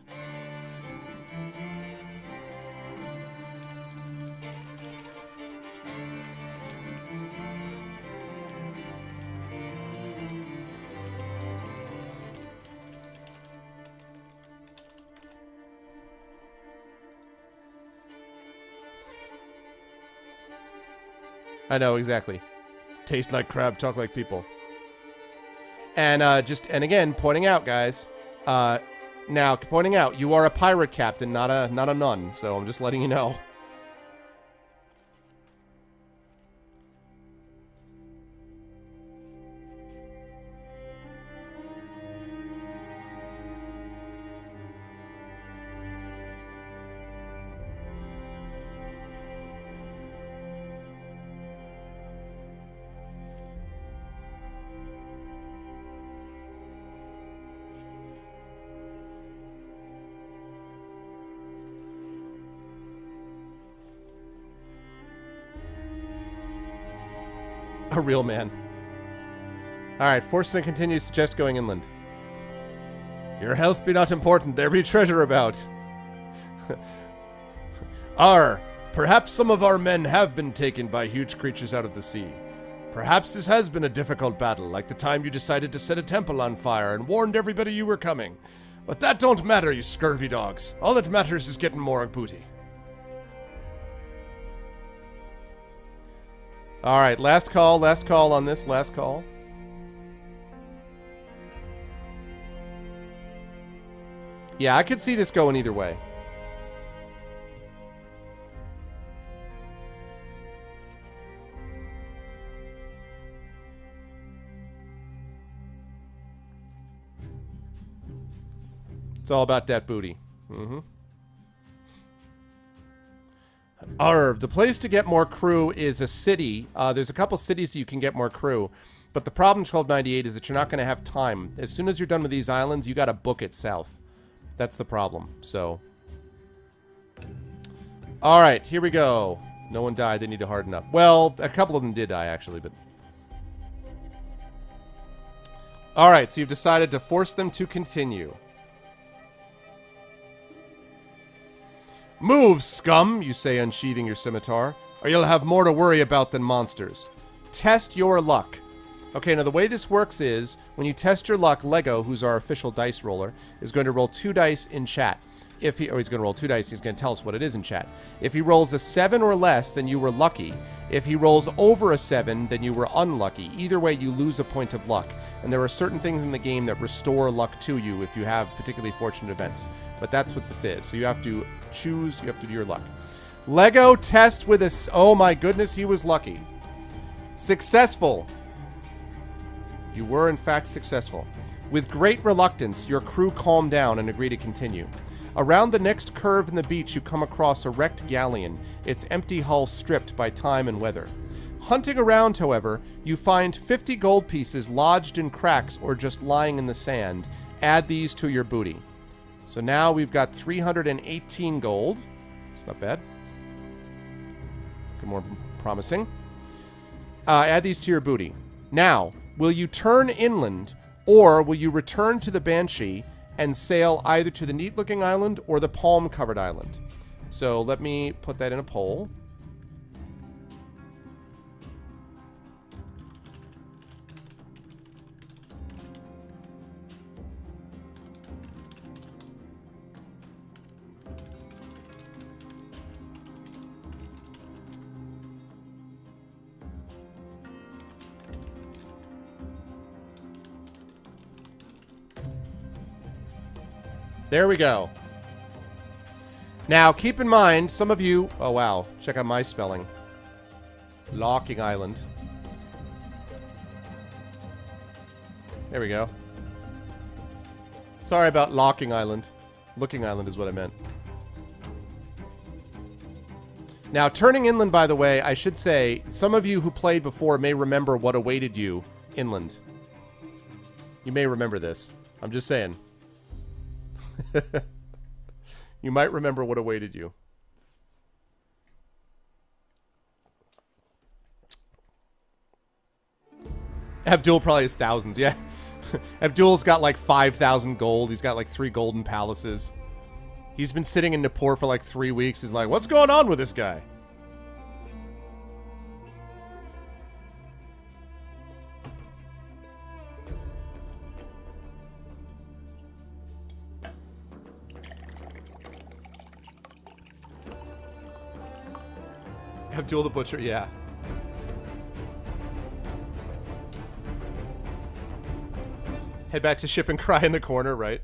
I know, exactly. Taste like crab, talk like people. And and again, pointing out, guys. Now, pointing out, you are a pirate captain, not a nun. So I'm just letting you know. A real man. Alright, force them to continue, suggest going inland. Your health be not important, there be treasure about. Perhaps some of our men have been taken by huge creatures out of the sea. Perhaps this has been a difficult battle, like the time you decided to set a temple on fire and warned everybody you were coming. But that don't matter, you scurvy dogs. All that matters is getting more booty. Alright, last call on this, last call. Yeah, I could see this going either way. It's all about that booty. Arv, the place to get more crew is a city. There's a couple cities you can get more crew. But the problem, 1298, is that you're not going to have time. As soon as you're done with these islands, you got to book it south. That's the problem. So. Alright, here we go. No one died. They need to harden up. Well, a couple of them did die, actually, but. Alright, so you've decided to force them to continue. Move, scum, you say, unsheathing your scimitar, or you'll have more to worry about than monsters. Test your luck. Okay, now the way this works is, when you test your luck, Lego, who's our official dice roller, is going to roll 2 dice in chat. He's going to roll 2 dice, he's going to tell us what it is in chat. If he rolls a 7 or less, then you were lucky. If he rolls over a 7, then you were unlucky. Either way, you lose a point of luck. And there are certain things in the game that restore luck to you if you have particularly fortunate events. But that's what this is. So you have to choose, you have to do your luck. Lego test with a... Oh my goodness, he was lucky. Successful. You were, in fact, successful. With great reluctance, your crew calm down and agree to continue. Around the next curve in the beach, you come across a wrecked galleon, its empty hull stripped by time and weather. Hunting around, however, you find 50 gold pieces lodged in cracks or just lying in the sand. Add these to your booty. So now we've got 318 gold. It's not bad. Looking more promising. Add these to your booty. Now, will you turn inland, or will you return to the Banshee and sail either to the neat-looking island or the palm-covered island? So let me put that in a poll. There we go. Now, keep in mind, some of you... Oh, wow. Check out my spelling. Locking Island. There we go. Sorry about Locking Island. Looking Island is what I meant. Now, turning inland, by the way, I should say, some of you who played before may remember what awaited you inland. You may remember this. I'm just saying. You might remember what awaited you. Abdul probably has thousands, yeah. Abdul's got like 5,000 gold. He's got like 3 golden palaces. He's been sitting in Nippur for like 3 weeks. He's like, what's going on with this guy? Abdul the Butcher, yeah. Head back to ship and cry in the corner, right?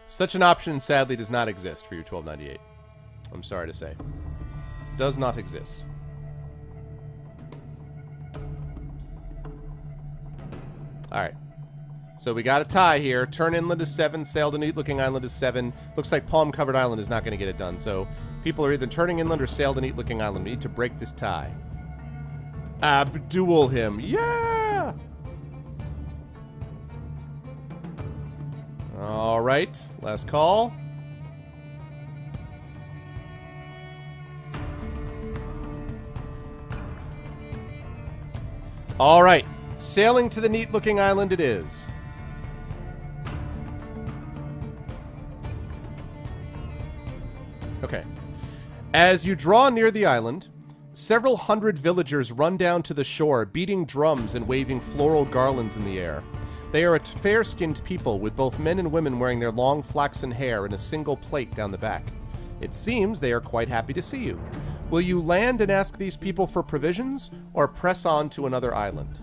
Such an option, sadly, does not exist for your 1298. I'm sorry to say. Does not exist. Alright. So we got a tie here. Turn inland is 7, sail to neat-looking island is 7. Looks like palm-covered island is not going to get it done. So people are either turning inland or sail to neat-looking island. We need to break this tie. Abdul him. Yeah! Alright. Last call. Alright. Sailing to the neat-looking island it is. Okay. As you draw near the island, several hundred villagers run down to the shore, beating drums and waving floral garlands in the air. They are a fair-skinned people, with both men and women wearing their long flaxen hair in a single plait down the back. It seems they are quite happy to see you. Will you land and ask these people for provisions, or press on to another island?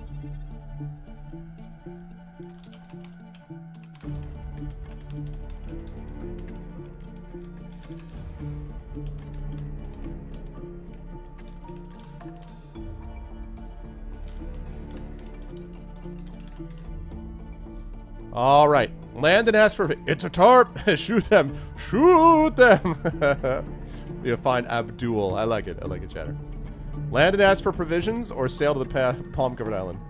All right. Land and ask for... It's a tarp! Shoot them! Shoot them! You'll find Abdul. I like it. I like it, chatter. Land and ask for provisions or sail to the palm-covered island.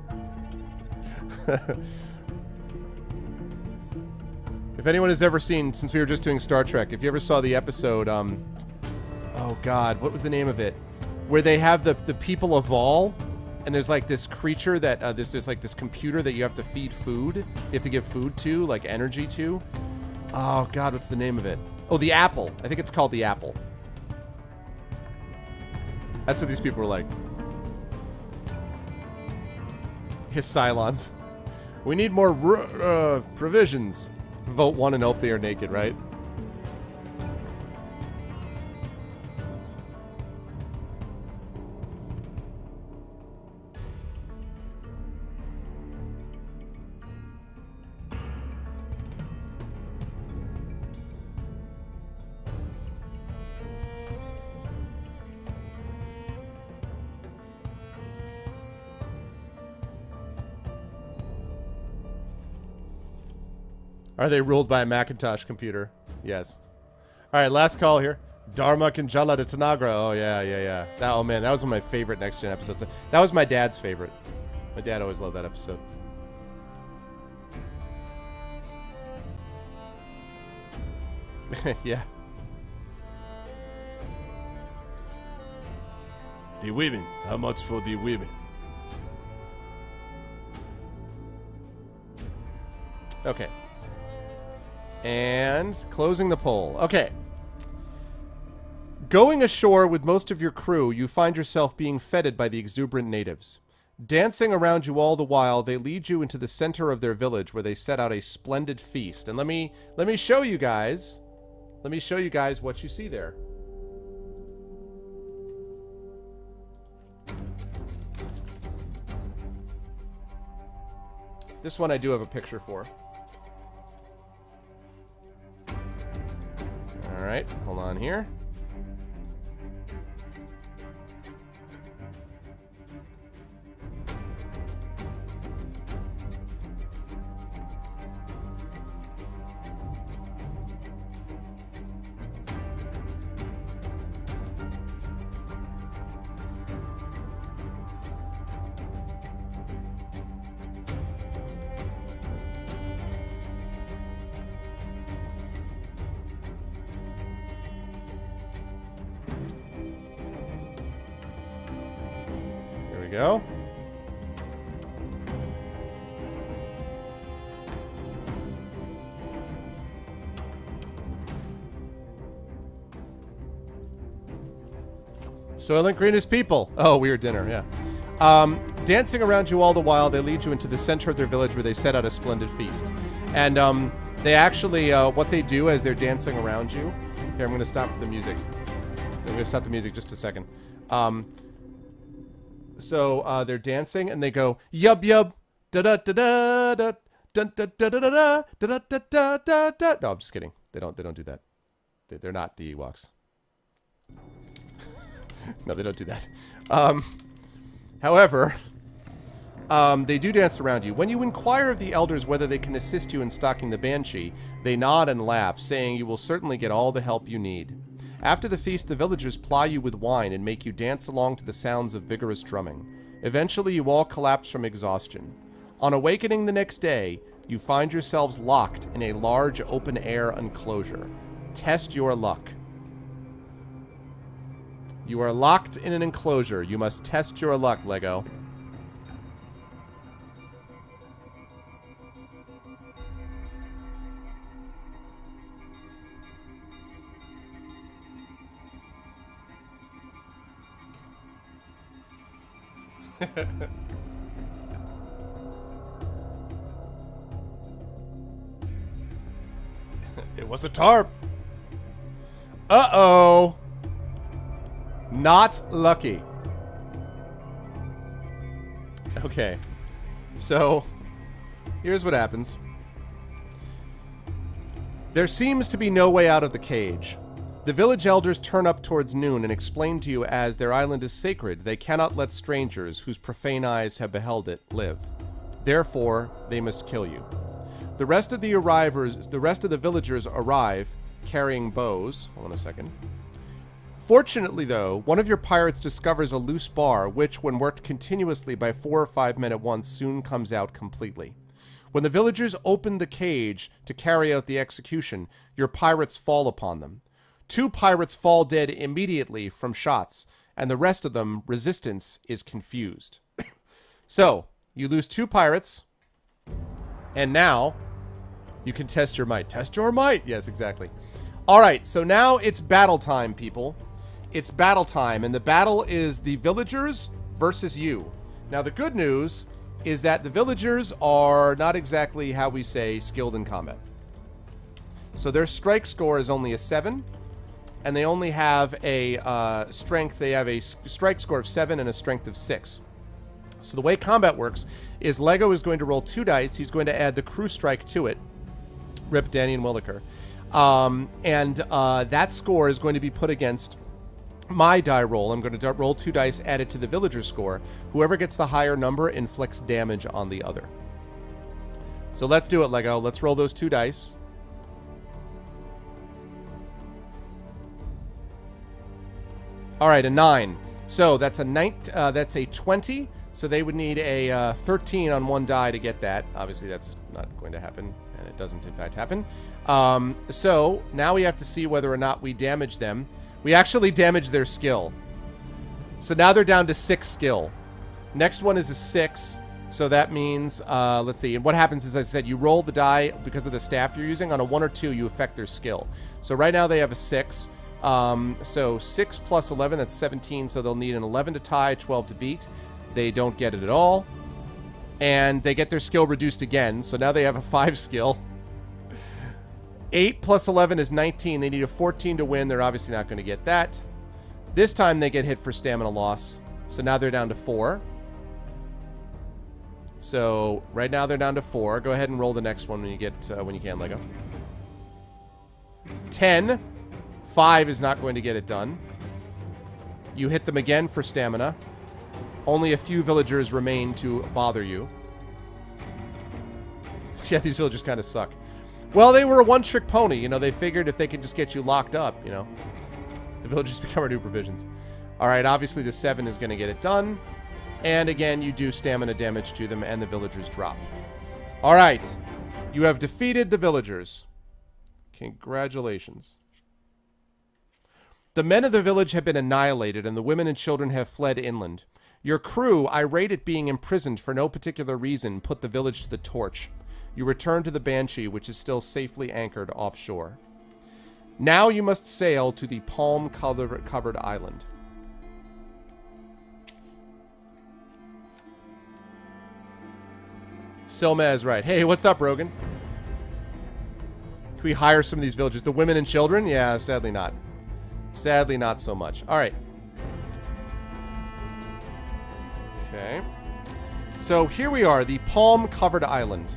If anyone has ever seen, since we were just doing Star Trek, if you ever saw the episode, oh god, what was the name of it? Where they have the people of Vol, and there's like this creature that, there's like this computer that you have to feed food. You have to give food to, like energy to. Oh god, what's the name of it? Oh, the Apple. I think it's called the Apple. That's what these people were like. His Cylons. We need more provisions. Vote 1 and hope they are naked, right? Are they ruled by a Macintosh computer? Yes. Alright, last call here. Dharma Kanjala de Tanagra. Oh, yeah, yeah, yeah. Oh, man, that was one of my favorite Next Gen episodes. That was my dad's favorite. My dad always loved that episode. Yeah. The women. How much for the women? Okay. And closing the poll. Okay. Going ashore with most of your crew, you find yourself being feted by the exuberant natives. Dancing around you all the while, they lead you into the center of their village where they set out a splendid feast. And let me show you guys. Let me show you guys what you see there. This one I do have a picture for. Alright, hold on here. go. Soylent Green is people. Oh, weird dinner, yeah. Dancing around you all the while, they lead you into the center of their village where they set out a splendid feast. And they actually, what they do as they're dancing around you... Here, I'm going to stop for the music. I'm going to stop the music just a second. So they're dancing and they go, yub yub, da-da-da-da-da, dun-da-da-da-da, da-da-da-da-da-da. No, I'm just kidding. They don't do that. They're not the Ewoks. No, they don't do that. However, they do dance around you. When you inquire of the elders whether they can assist you in stalking the Banshee, they nod and laugh, saying you will certainly get all the help you need. After the feast, the villagers ply you with wine and make you dance along to the sounds of vigorous drumming. Eventually, you all collapse from exhaustion. On awakening the next day, you find yourselves locked in a large open-air enclosure. Test your luck. You are locked in an enclosure. You must test your luck, Lego. It was a tarp. Uh-oh. Not lucky. Okay. So, here's what happens. There seems to be no way out of the cage. The village elders turn up towards noon and explain to you as their island is sacred, they cannot let strangers, whose profane eyes have beheld it, live. Therefore, they must kill you. The rest of the villagers arrive carrying bows. Hold on a second. Fortunately, though, one of your pirates discovers a loose bar, which, when worked continuously by 4 or 5 men at once, soon comes out completely. When the villagers open the cage to carry out the execution, your pirates fall upon them. 2 pirates fall dead immediately from shots, and the rest of them, resistance, is confused. So, you lose 2 pirates, and now you can test your might. Test your might! Yes, exactly. Alright, so now it's battle time, people. It's battle time, and the battle is the villagers versus you. Now, the good news is that the villagers are not exactly, how we say, skilled in combat. So their strike score is only a 7, and they only have a strength. They have a strike score of 7 and a strength of 6. So the way combat works is Lego is going to roll 2 dice. He's going to add the crew strike to it. Rip Danny and Williker. That score is going to be put against my die roll. I'm going to roll 2 dice added to the villager score. Whoever gets the higher number inflicts damage on the other. So let's do it, Lego. Let's roll those 2 dice. All right, a 9. So that's a 20. So they would need a 13 on 1 die to get that. Obviously, that's not going to happen, and it doesn't, in fact, happen. So now we have to see whether or not we damage them. We actually damage their skill. So now they're down to 6 skill. Next one is a 6. So that means, let's see. And what happens is, as I said, you roll the die because of the staff you're using. On a 1 or 2, you affect their skill. So right now they have a 6. So 6 plus 11, that's 17. So they'll need an 11 to tie, 12 to beat. They don't get it at all. And they get their skill reduced again. So now they have a 5 skill. 8 plus 11 is 19. They need a 14 to win. They're obviously not going to get that. This time they get hit for stamina loss. So now they're down to 4. So right now they're down to 4. Go ahead and roll the next one when you get when you can, Lego. 10. 5 is not going to get it done. You hit them again for stamina. Only a few villagers remain to bother you. Yeah, these villagers kind of suck. Well, they were a one-trick pony. You know, they figured if they could just get you locked up, you know, the villagers become our new provisions. All right, obviously the 7 is going to get it done. And again, you do stamina damage to them, and the villagers drop. All right, you have defeated the villagers. Congratulations. The men of the village have been annihilated, and the women and children have fled inland. Your crew, irate at being imprisoned for no particular reason, put the village to the torch. You return to the Banshee, which is still safely anchored offshore. Now you must sail to the palm-covered island. Silma is right. Hey, what's up, Rogan? Can we hire some of these villages? The women and children? Yeah, sadly not. Sadly not so much. All right. Okay. So here we are, the palm-covered island.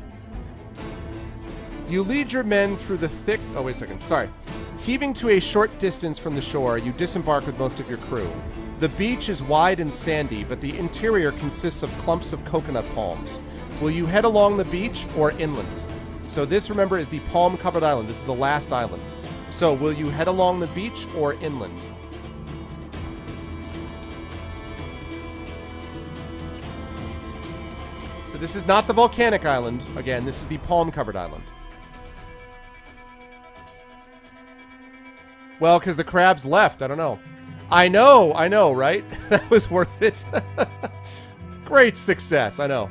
You lead your men through the thick... Oh, wait a second. Sorry. Heaving to a short distance from the shore, you disembark with most of your crew. The beach is wide and sandy, but the interior consists of clumps of coconut palms. Will you head along the beach or inland? So this, remember, is the palm-covered island. This is the last island. So will you head along the beach or inland? So this is not the volcanic island. Again, this is the palm-covered island. Well, because the crabs left. I don't know. I know, right? That was worth it. Great success. I know.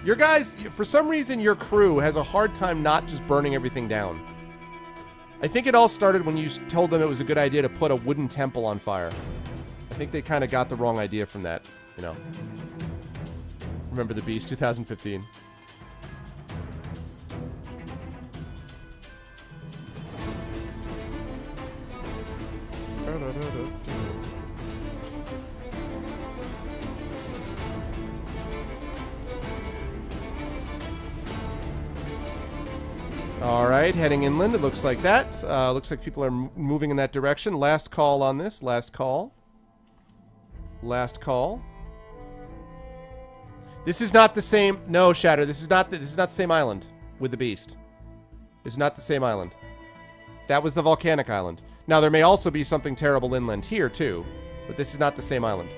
Your guys, for some reason, your crew has a hard time not just burning everything down. I think it all started when you told them it was a good idea to put a wooden temple on fire. I think they kind of got the wrong idea from that, you know. Remember the Beast, 2015. All right, heading inland. It looks like that. Looks like people are moving in that direction. Last call on this. Last call. Last call. This is not the same. No, Shatter. This is not the same island with the Beast. It's not the same island. That was the volcanic island. Now there may also be something terrible inland here too, but this is not the same island.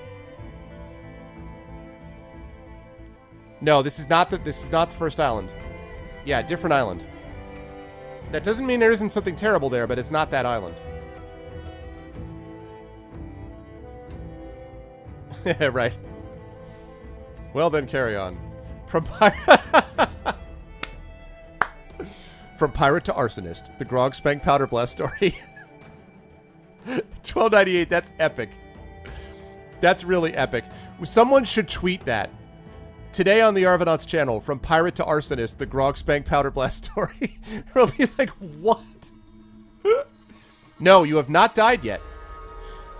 No, this is not the first island. Yeah, different island. That doesn't mean there isn't something terrible there, but it's not that island. Right. Well then, carry on. From pirate to arsonist, the Grog Spank Powder Blast story. 1298, that's epic. That's really epic. Someone should tweet that. Today on the Arvanauts channel, from pirate to arsonist, the Grog Spank Powder Blast story. It'll be like, what? No, you have not died yet.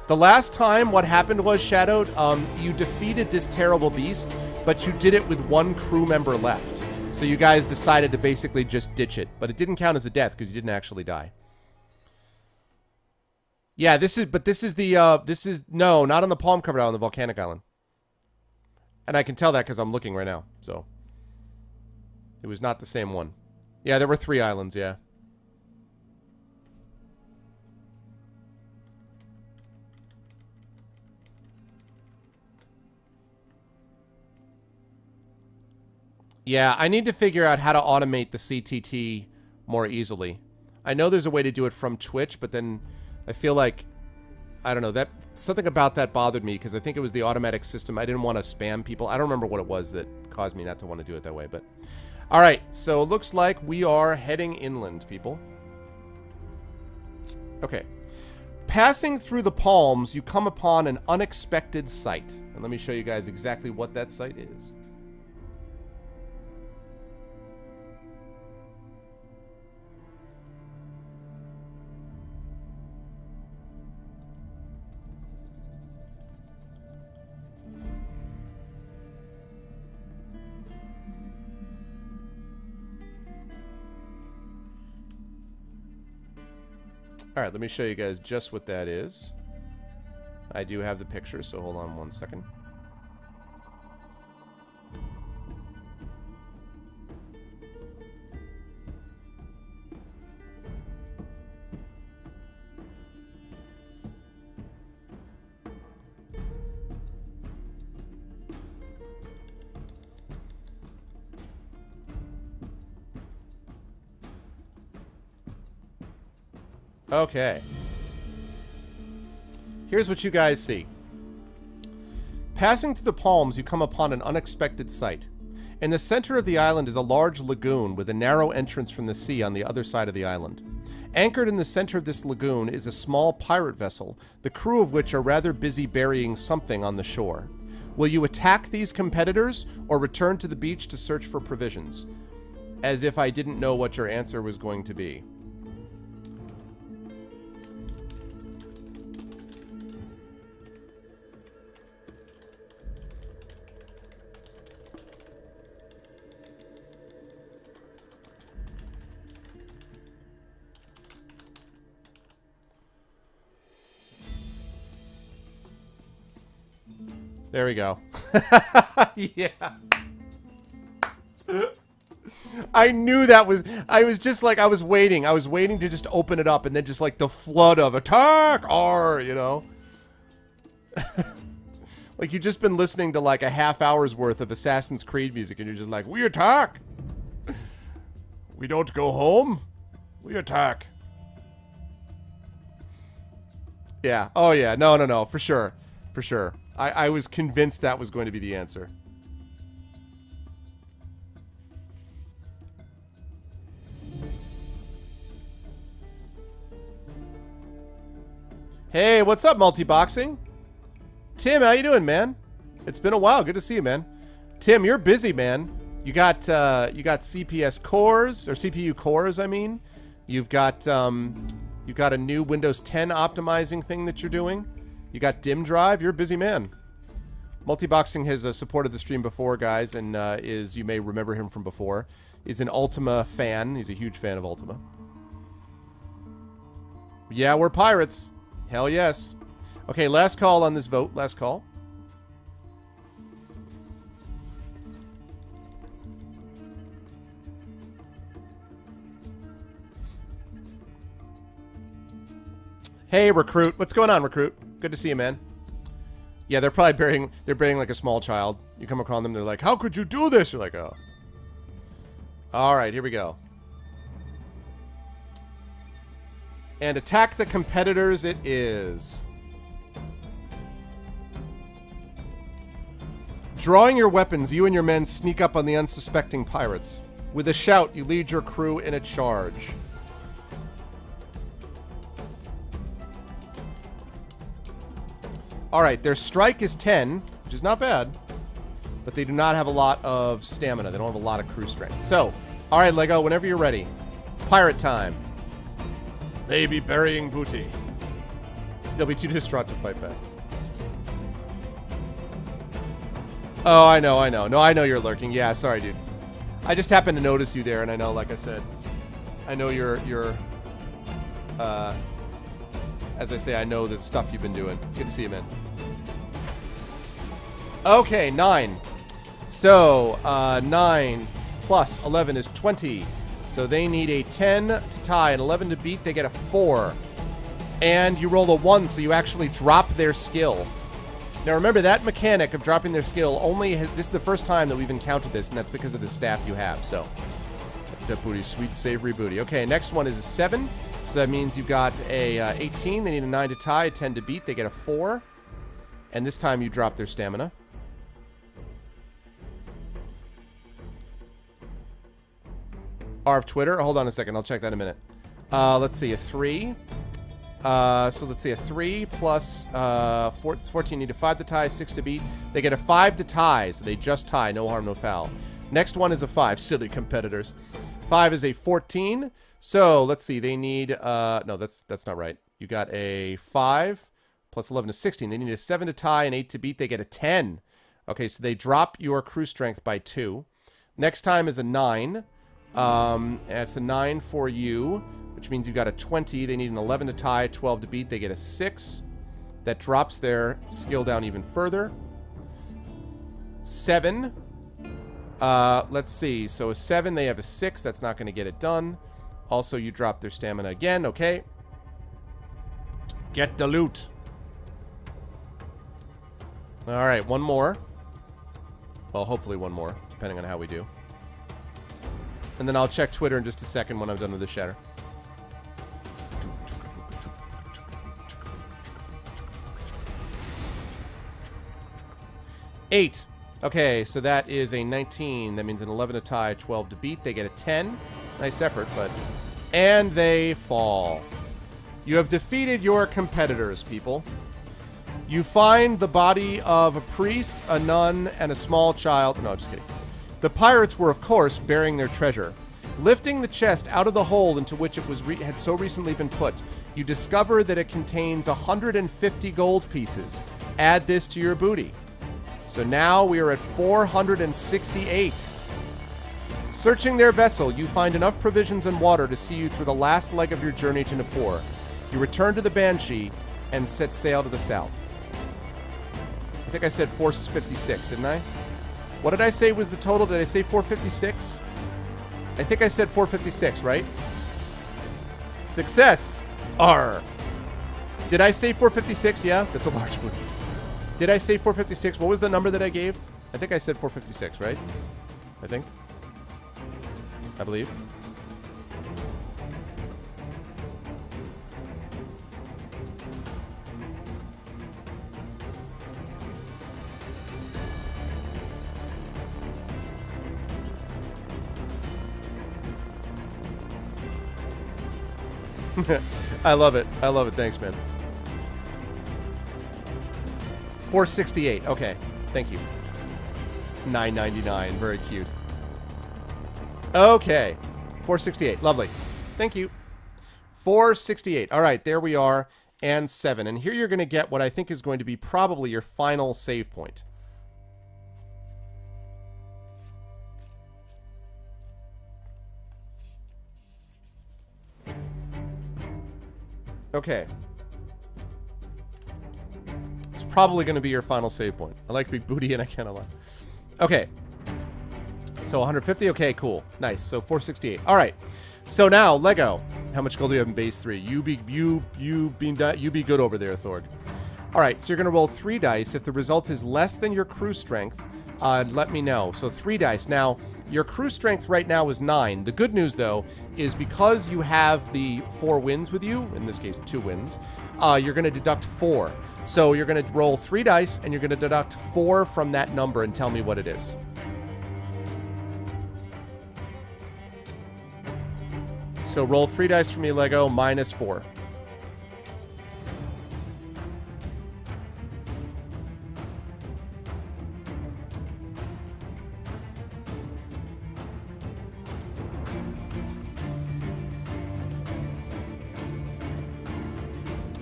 The last time what happened was, Shadowed, you defeated this terrible beast, but you did it with one crew member left. So you guys decided to basically just ditch it. But it didn't count as a death because you didn't actually die. Yeah, no, not on the palm-covered island, the volcanic island. And I can tell that because I'm looking right now, so. It was not the same one. Yeah, there were 3 islands, yeah. Yeah, I need to figure out how to automate the CTT more easily. I know there's a way to do it from Twitch, but then I feel like, I don't know, that something about that bothered me because I think it was the automatic system. I didn't want to spam people. I don't remember what it was that caused me not to want to do it that way, but all right. So it looks like we are heading inland, people. Okay. Passing through the palms, you come upon an unexpected sight. And let me show you guys exactly what that sight is. Alright, let me show you guys just what that is. I do have the picture, so hold on one second. Okay. Here's what you guys see. Passing through the palms, you come upon an unexpected sight. In the center of the island is a large lagoon with a narrow entrance from the sea on the other side of the island. Anchored in the center of this lagoon is a small pirate vessel, the crew of which are rather busy burying something on the shore. Will you attack these competitors or return to the beach to search for provisions? As if I didn't know what your answer was going to be. There we go. Yeah. I knew that was... I was just like... I was waiting to just open it up and then just like the flood of attack! R, you know? Like you've just been listening to like a half hour's worth of Assassin's Creed music and you're just like, we attack! We don't go home. We attack. Yeah. Oh yeah. No. For sure. For sure. I was convinced that was going to be the answer. Hey, what's up, Multi-Boxing? Tim, how you doing, man? It's been a while. Good to see you, man. Tim, you're busy, man. You got CPS cores, or CPU cores, I mean. You've got a new Windows 10 optimizing thing that you're doing. You got dim drive. You're a busy man. Multi-Boxing has supported the stream before, guys, and you may remember him from before. Is an Ultima fan. He's a huge fan of Ultima. Yeah, we're pirates. Hell yes. Okay, last call on this vote. Last call. Hey, Recruit. What's going on, Recruit? Good to see you, man. Yeah, they're probably burying like a small child. You come across them, they're like, how could you do this? You're like, oh. All right, here we go. And attack the competitors it is. Drawing your weapons, you and your men sneak up on the unsuspecting pirates. With a shout, you lead your crew in a charge. Alright, their strike is 10, which is not bad. But they do not have a lot of stamina. They don't have a lot of crew strength. So, alright, Lego, whenever you're ready. Pirate time. They be burying booty. They'll be too distraught to fight back. Oh, I know. No, I know you're lurking. Yeah, sorry, dude. I just happened to notice you there, and I know, like I said, I know you're as I say, I know the stuff you've been doing. Good to see you, man. Okay, 9. So, 9 plus 11 is 20. So they need a 10 to tie, an 11 to beat. They get a 4. And you roll a 1, so you actually drop their skill. Now remember, that mechanic of dropping their skill this is the first time that we've encountered this, and that's because of the staff you have, so. That booty, sweet, savory booty. Okay, next one is a 7. So that means you've got a 18. They need a 9 to tie, a 10 to beat. They get a 4. And this time you drop their stamina. Arv Twitter. Hold on a second. I'll check that in a minute. Let's see. A 3. So let's see. A 3 plus 14. Need a 5 to tie, 6 to beat. They get a 5 to tie. So they just tie. No harm, no foul. Next one is a 5. Silly competitors. 5 is a 14. So, let's see, they need, no, that's not right. You got a 5 plus 11 is 16. They need a 7 to tie, an 8 to beat. They get a 10. Okay, so they drop your crew strength by 2. Next time is a 9. It's a 9 for you, which means you got a 20. They need an 11 to tie, 12 to beat. They get a 6. That drops their skill down even further. 7. Let's see, so a 7, they have a 6. That's not going to get it done. Also, you drop their stamina again. Okay. Get the loot. Alright, one more. Well, hopefully one more, depending on how we do. And then I'll check Twitter in just a second when I'm done with the shatter. 8. Okay, so that is a 19. That means an 11 to tie, 12 to beat. They get a 10. Nice effort, but... And they fall. You have defeated your competitors, people. You find the body of a priest, a nun, and a small child. No, just kidding. The pirates were, of course, bearing their treasure. Lifting the chest out of the hole into which it was had so recently been put, you discover that it contains 150 gold pieces. Add this to your booty. So now we are at 468. Searching their vessel, you find enough provisions and water to see you through the last leg of your journey to Nippur. You return to the Banshee and set sail to the south. I think I said 456, didn't I? What did I say was the total? Did I say 456? I think I said 456, right? Success! R. Did I say 456? Yeah, that's a large booty. Did I say 456? What was the number that I gave? I think I said 456, right? I think. I believe. I love it. I love it. Thanks, man. 468. Okay. Thank you. 9.99. Very cute. Okay. 468. Lovely. Thank you. 468. All right. There we are. And 7. And here you're going to get what I think is going to be probably your final save point. Okay. It's probably going to be your final save point. I like big booty and I can't allow. Okay. So 150. Okay, cool. Nice. So 468. All right. So now Lego. How much gold do you have in base 3? You be good over there, Thorg. All right. So you're going to roll 3 dice. If the result is less than your crew strength, let me know. So 3 dice. Now, your crew strength right now is 9. The good news, though, is because you have the 4 wins with you, in this case 2 wins, you're going to deduct 4. So you're going to roll 3 dice, and you're going to deduct 4 from that number and tell me what it is. So roll 3 dice for me, Lego, minus 4.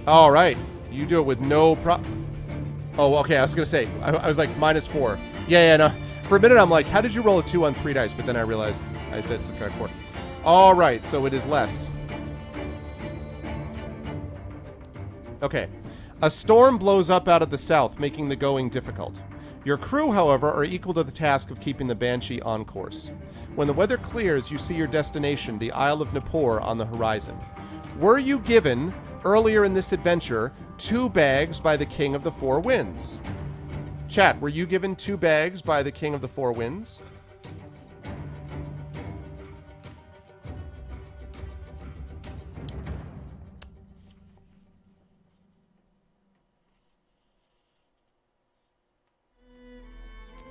All right. You do it with no Oh, okay. I was going to say, I was like, minus 4. Yeah, no. For a minute, I'm like, how did you roll a 2 on 3 dice? But then I realized I said subtract 4. All right. So it is less. Okay. A storm blows up out of the south, making the going difficult. Your crew, however, are equal to the task of keeping the Banshee on course. When the weather clears, you see your destination, the Isle of Nippur, on the horizon. Were you given, earlier in this adventure, 2 bags by the King of the 4 Winds? Chat, were you given 2 bags by the King of the 4 Winds?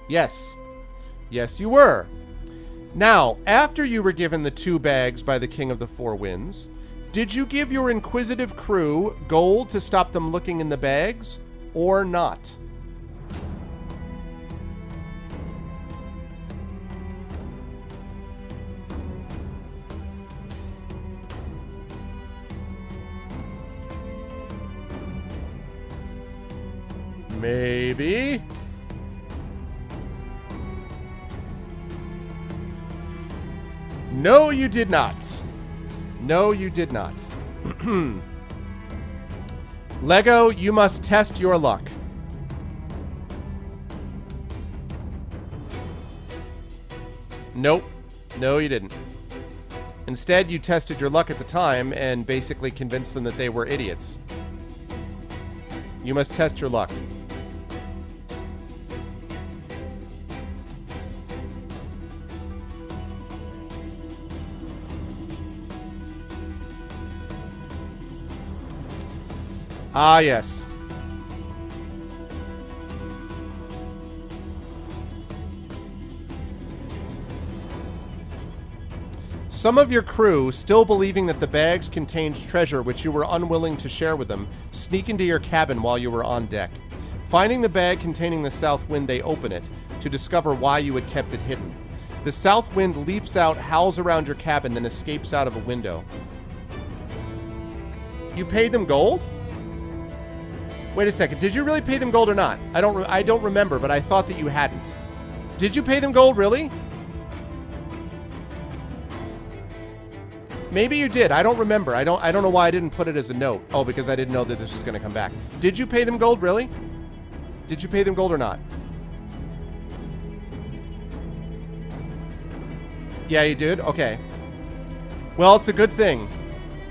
Yes. Yes, you were. Now, after you were given the 2 bags by the King of the 4 Winds, did you give your inquisitive crew gold to stop them looking in the bags, or not? Maybe. No, you did not. No, you did not. Lego, you must test your luck. Nope. No, you didn't. Instead, you tested your luck at the time and basically convinced them that they were idiots. You must test your luck. Ah, yes. Some of your crew, still believing that the bags contained treasure which you were unwilling to share with them, sneak into your cabin while you were on deck. Finding the bag containing the south wind, they open it to discover why you had kept it hidden. The south wind leaps out, howls around your cabin, then escapes out of a window. You paid them gold? Wait a second. Did you really pay them gold or not? I don't remember, but I thought that you hadn't. Did you pay them gold, really? Maybe you did. I don't remember. I don't know why I didn't put it as a note. Oh, because I didn't know that this was going to come back. Did you pay them gold, really? Did you pay them gold or not? Yeah, you did? Okay. Well, it's a good thing.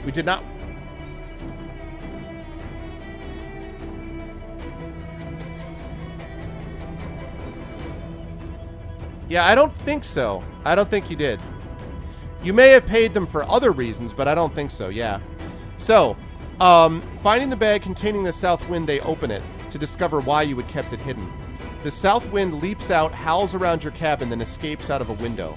We did not... Yeah, I don't think so. I don't think you did. You may have paid them for other reasons, but I don't think so, yeah. So, finding the bag containing the south wind, they open it to discover why you had kept it hidden. The south wind leaps out, howls around your cabin, then escapes out of a window.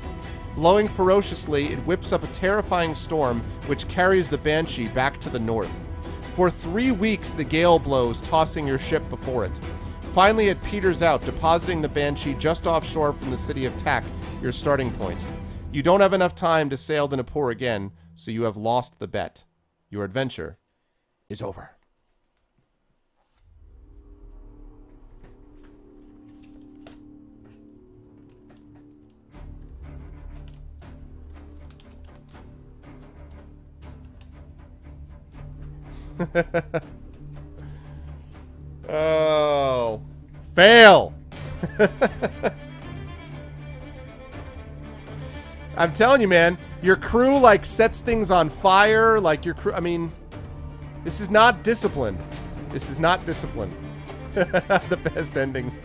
Blowing ferociously, it whips up a terrifying storm which carries the Banshee back to the north. For 3 weeks, the gale blows, tossing your ship before it. Finally, it peters out, depositing the Banshee just offshore from the city of Tak, your starting point. You don't have enough time to sail the Nippur again, so you have lost the bet. Your adventure is over. Oh, fail. I'm telling you, man, your crew like sets things on fire. Like your crew, I mean, this is not discipline. This is not discipline. The best ending.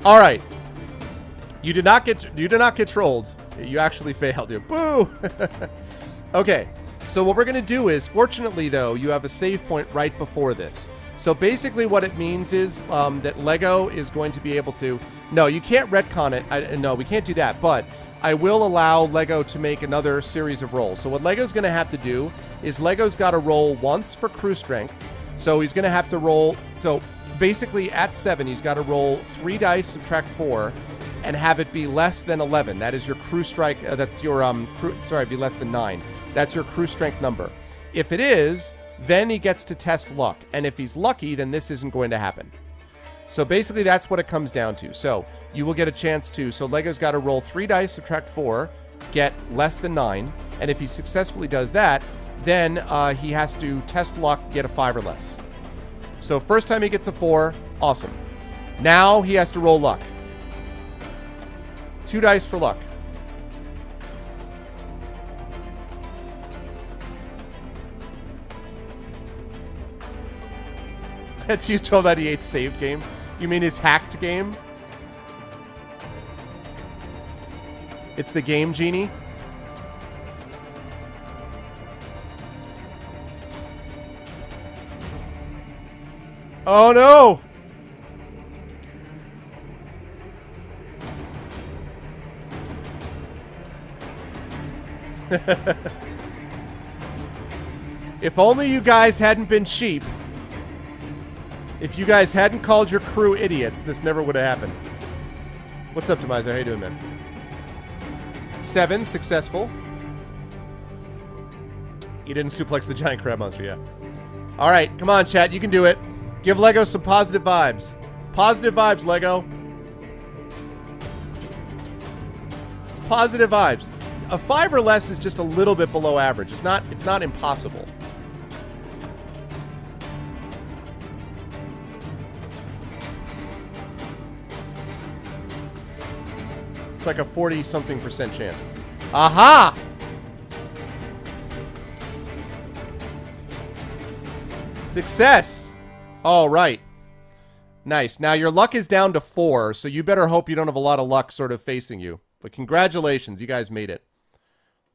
All right. You did not get trolled. You actually failed. You boo. Okay. So what we're going to do is, fortunately, though, you have a save point right before this. So basically what it means is that Lego is going to be able to... No, you can't retcon it. No, we can't do that. But I will allow Lego to make another series of rolls. So what Lego's going to have to do is Lego's got to roll once for crew strength. So he's going to have to roll... So basically at 7, he's got to roll 3 dice, subtract 4, and have it be less than 11. That is your crew strike... that's your... sorry, be less than 9. That's your crew strength number. If it is, then he gets to test luck. And if he's lucky, then this isn't going to happen. So basically, that's what it comes down to. So you will get a chance to... So Lego's got to roll 3 dice, subtract 4, get less than 9. And if he successfully does that, then he has to test luck, get a 5 or less. So first time he gets a 4, awesome. Now he has to roll luck. 2 dice for luck. Let's use 1298 saved game. You mean his hacked game? It's the Game Genie. Oh no! If only you guys hadn't been cheap. If you guys hadn't called your crew idiots, this never would have happened. What's up, Demizer? How you doing, man? 7, successful. You didn't suplex the giant crab monster, yeah. Alright, come on, chat. You can do it. Give Lego some positive vibes. Positive vibes, Lego. Positive vibes. A 5 or less is just a little bit below average. It's not impossible. It's like a 40-something% chance. Aha! Success! All right. Nice. Now, your luck is down to 4, so you better hope you don't have a lot of luck sort of facing you. But congratulations, you guys made it.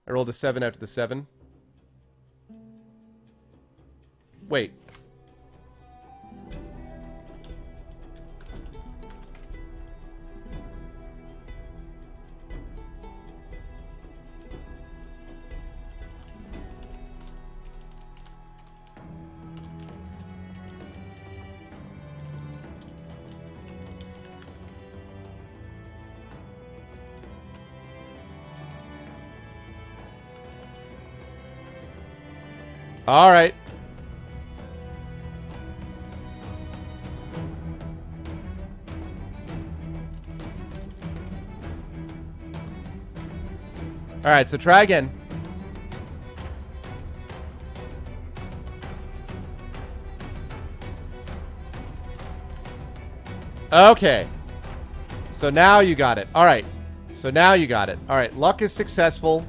I rolled a 7 after the 7. Wait. All right. All right, so try again. Okay. So now you got it. All right. So now you got it. All right. Luck is successful.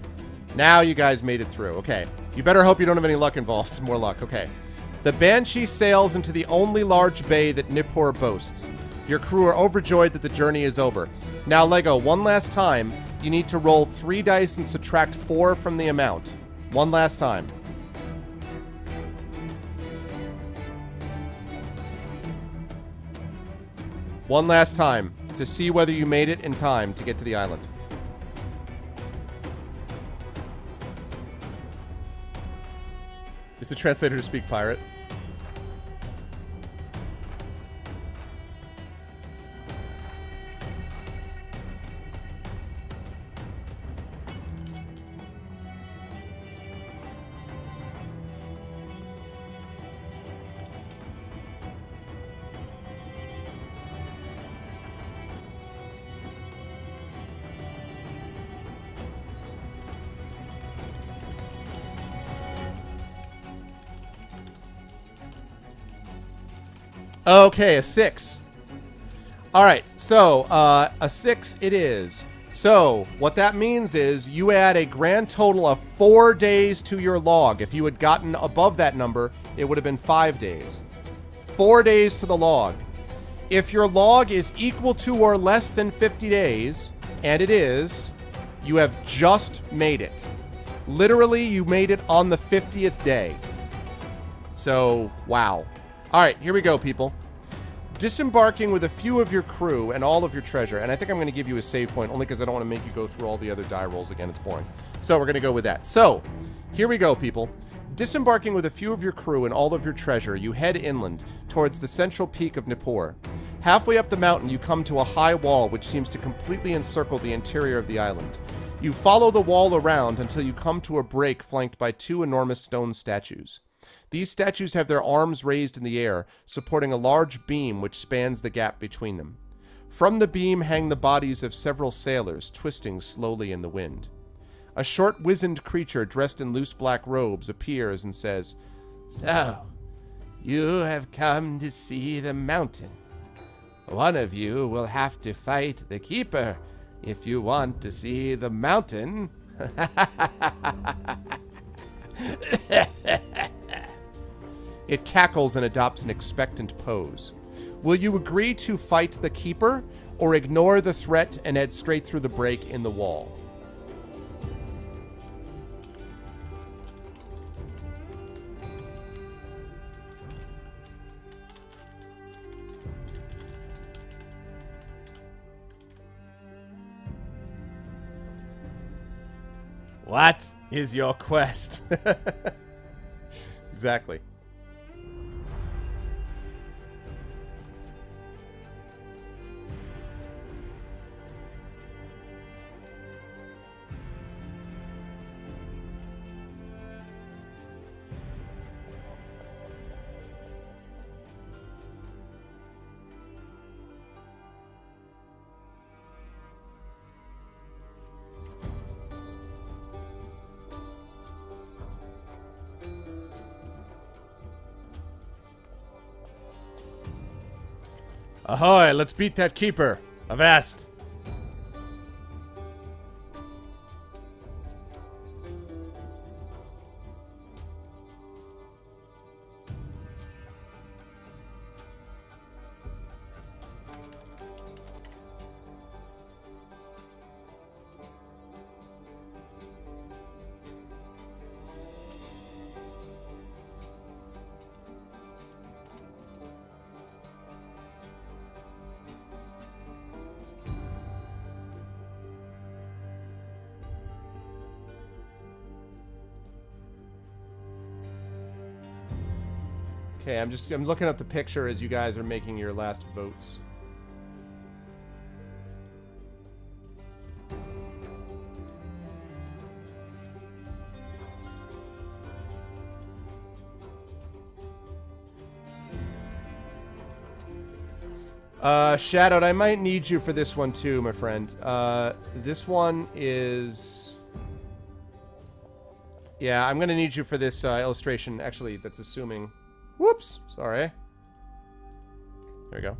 Now you guys made it through. Okay. You better hope you don't have any luck involved. More luck. Okay. The Banshee sails into the only large bay that Nippur boasts. Your crew are overjoyed that the journey is over. Now, Lego, one last time, you need to roll 3 dice and subtract 4 from the amount. One last time. One last time to see whether you made it in time to get to the island. Is the translator to speak pirate? Okay, a 6. All right, so a 6 it is. So what that means is you add a grand total of 4 days to your log. If you had gotten above that number, it would have been 5 days. 4 days to the log. If your log is equal to or less than 50 days, and it is, you have just made it. Literally, you made it on the 50th day. So, wow. All right, here we go, people. Disembarking with a few of your crew and all of your treasure. And I think I'm going to give you a save point only because I don't want to make you go through all the other die rolls again. It's boring. So we're going to go with that. So, here we go, people. Disembarking with a few of your crew and all of your treasure, you head inland towards the central peak of Nippur. Halfway up the mountain, you come to a high wall which seems to completely encircle the interior of the island. You follow the wall around until you come to a break flanked by 2 enormous stone statues. These statues have their arms raised in the air, supporting a large beam which spans the gap between them. From the beam hang the bodies of several sailors, twisting slowly in the wind. A short, wizened creature dressed in loose black robes appears and says, "So, you have come to see the mountain. One of you will have to fight the keeper if you want to see the mountain." It cackles and adopts an expectant pose. Will you agree to fight the keeper, or ignore the threat and head straight through the break in the wall? What is your quest? Exactly. Ahoy, let's beat that keeper. Avast. Okay, I'm looking at the picture as you guys are making your last votes. Shadowed, I might need you for this one too, my friend. This one is... Yeah, I'm gonna need you for this illustration. Actually, that's assuming... Whoops! Sorry. There we go.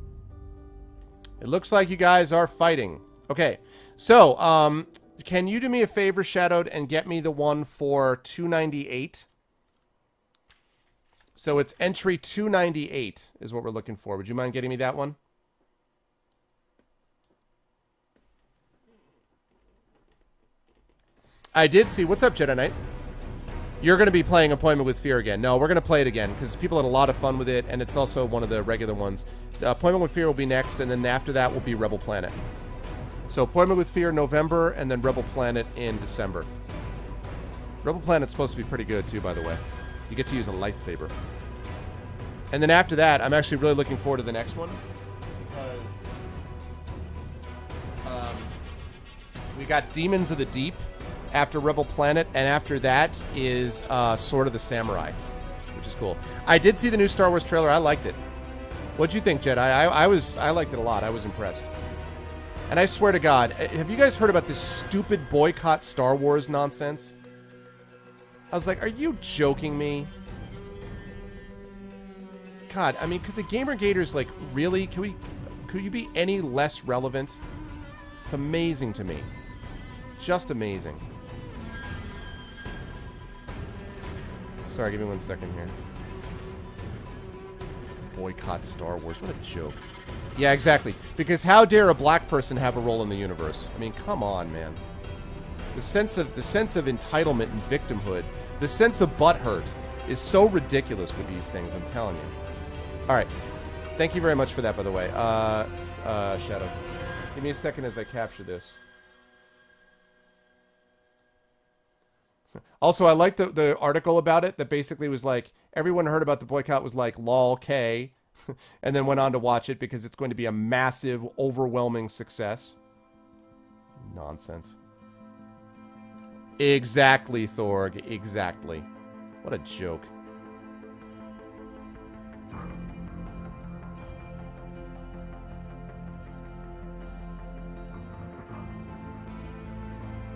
It looks like you guys are fighting. Okay, so, can you do me a favor, Shadowed, and get me the one for 298? So it's entry 298 is what we're looking for. Would you mind getting me that one? I did see... What's up, Jedi Knight? You're going to be playing Appointment with Fear again. No, we're going to play it again, because people had a lot of fun with it, and it's also one of the regular ones. Appointment with Fear will be next, and then after that will be Rebel Planet. So Appointment with Fear, November, and then Rebel Planet in December. Rebel Planet's supposed to be pretty good, too, by the way. You get to use a lightsaber. And then after that, I'm actually really looking forward to the next one, because we got Demons of the Deep after Rebel Planet, and after that is Sword of the Samurai, which is cool. I did see the new Star Wars trailer. I liked it. What'd you think, Jedi? I liked it a lot. I was impressed. And I swear to God, have you guys heard about this stupid boycott Star Wars nonsense? I was like, are you joking me? God, I mean, could the Gamergators, like, really? Could you be any less relevant? It's amazing to me. Just amazing. Sorry, give me 1 second here. Boycott Star Wars. What a joke. Yeah, exactly. Because how dare a black person have a role in the universe? I mean, come on, man. The sense of entitlement and victimhood, the sense of butthurt is so ridiculous with these things, I'm telling you. All right. Thank you very much for that, by the way. Shadow. Give me a second as I capture this. Also, I like the article about it that basically was like, everyone heard about the boycott was like, lol, K, and then went on to watch it because it's going to be a massive, overwhelming success. Nonsense. Exactly, Thorg. Exactly. What a joke.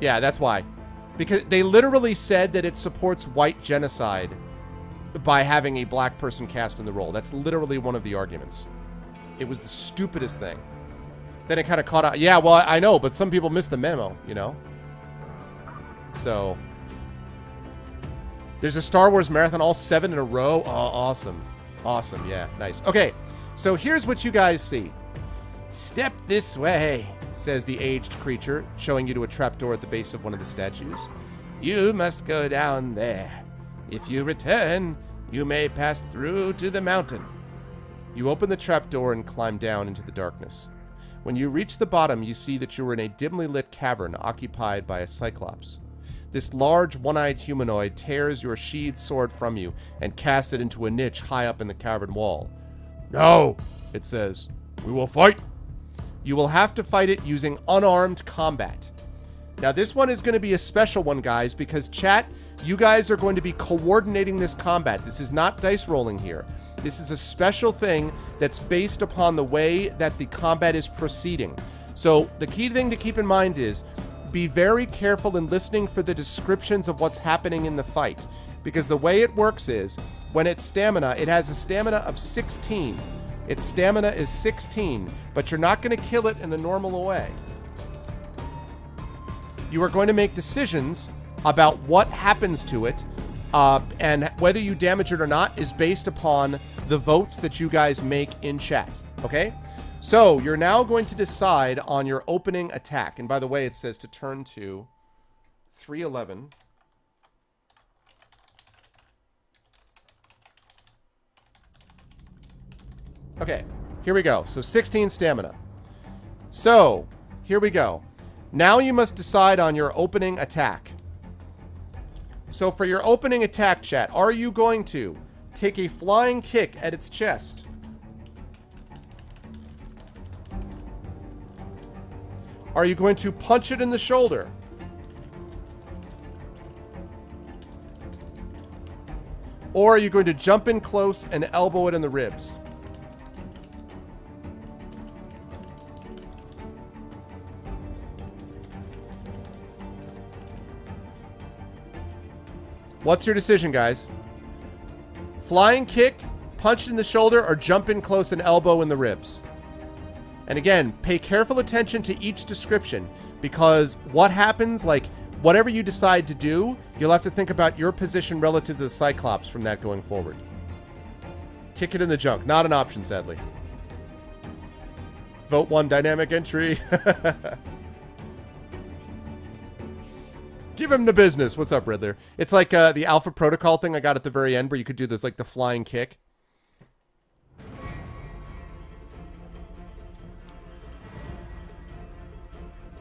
Yeah, that's why. Because they literally said that it supports white genocide by having a black person cast in the role. That's literally one of the arguments. It was the stupidest thing. Then it kind of caught out. Yeah, well, I know, but some people missed the memo, you know? So. There's a Star Wars marathon, all 7 in a row. Oh, awesome. Awesome, yeah, nice. Okay, so here's what you guys see. Step this way, says the aged creature, showing you to a trapdoor at the base of one of the statues. You must go down there. If you return, you may pass through to the mountain. You open the trapdoor and climb down into the darkness. When you reach the bottom, you see that you are in a dimly lit cavern occupied by a cyclops. This large, one-eyed humanoid tears your sheathed sword from you and casts it into a niche high up in the cavern wall. No, it says, we will fight. You will have to fight it using unarmed combat. Now, this one is going to be a special one, guys, because chat, you guys are going to be coordinating this combat. This is not dice rolling here. This is a special thing that's based upon the way that the combat is proceeding. So the key thing to keep in mind is be very careful in listening for the descriptions of what's happening in the fight. Because the way it works is, when it's stamina, it has a stamina of 16. Its stamina is 16, but you're not going to kill it in the normal way. You are going to make decisions about what happens to it, and whether you damage it or not is based upon the votes that you guys make in chat, okay? So, you're now going to decide on your opening attack. And by the way, it says to turn to 311. Okay, here we go. So 16 stamina. So, here we go. Now you must decide on your opening attack. So for your opening attack, chat, are you going to take a flying kick at its chest? Are you going to punch it in the shoulder? Or are you going to jump in close and elbow it in the ribs? What's your decision, guys? Flying kick, punch in the shoulder, or jump in close and elbow in the ribs? And again, pay careful attention to each description, because what happens, like, whatever you decide to do, you'll have to think about your position relative to the Cyclops from that going forward. Kick it in the junk. Not an option, sadly. Vote 1, dynamic entry. Give him the business. What's up, Riddler? It's like the Alpha Protocol thing I got at the very end where you could do this, like the flying kick.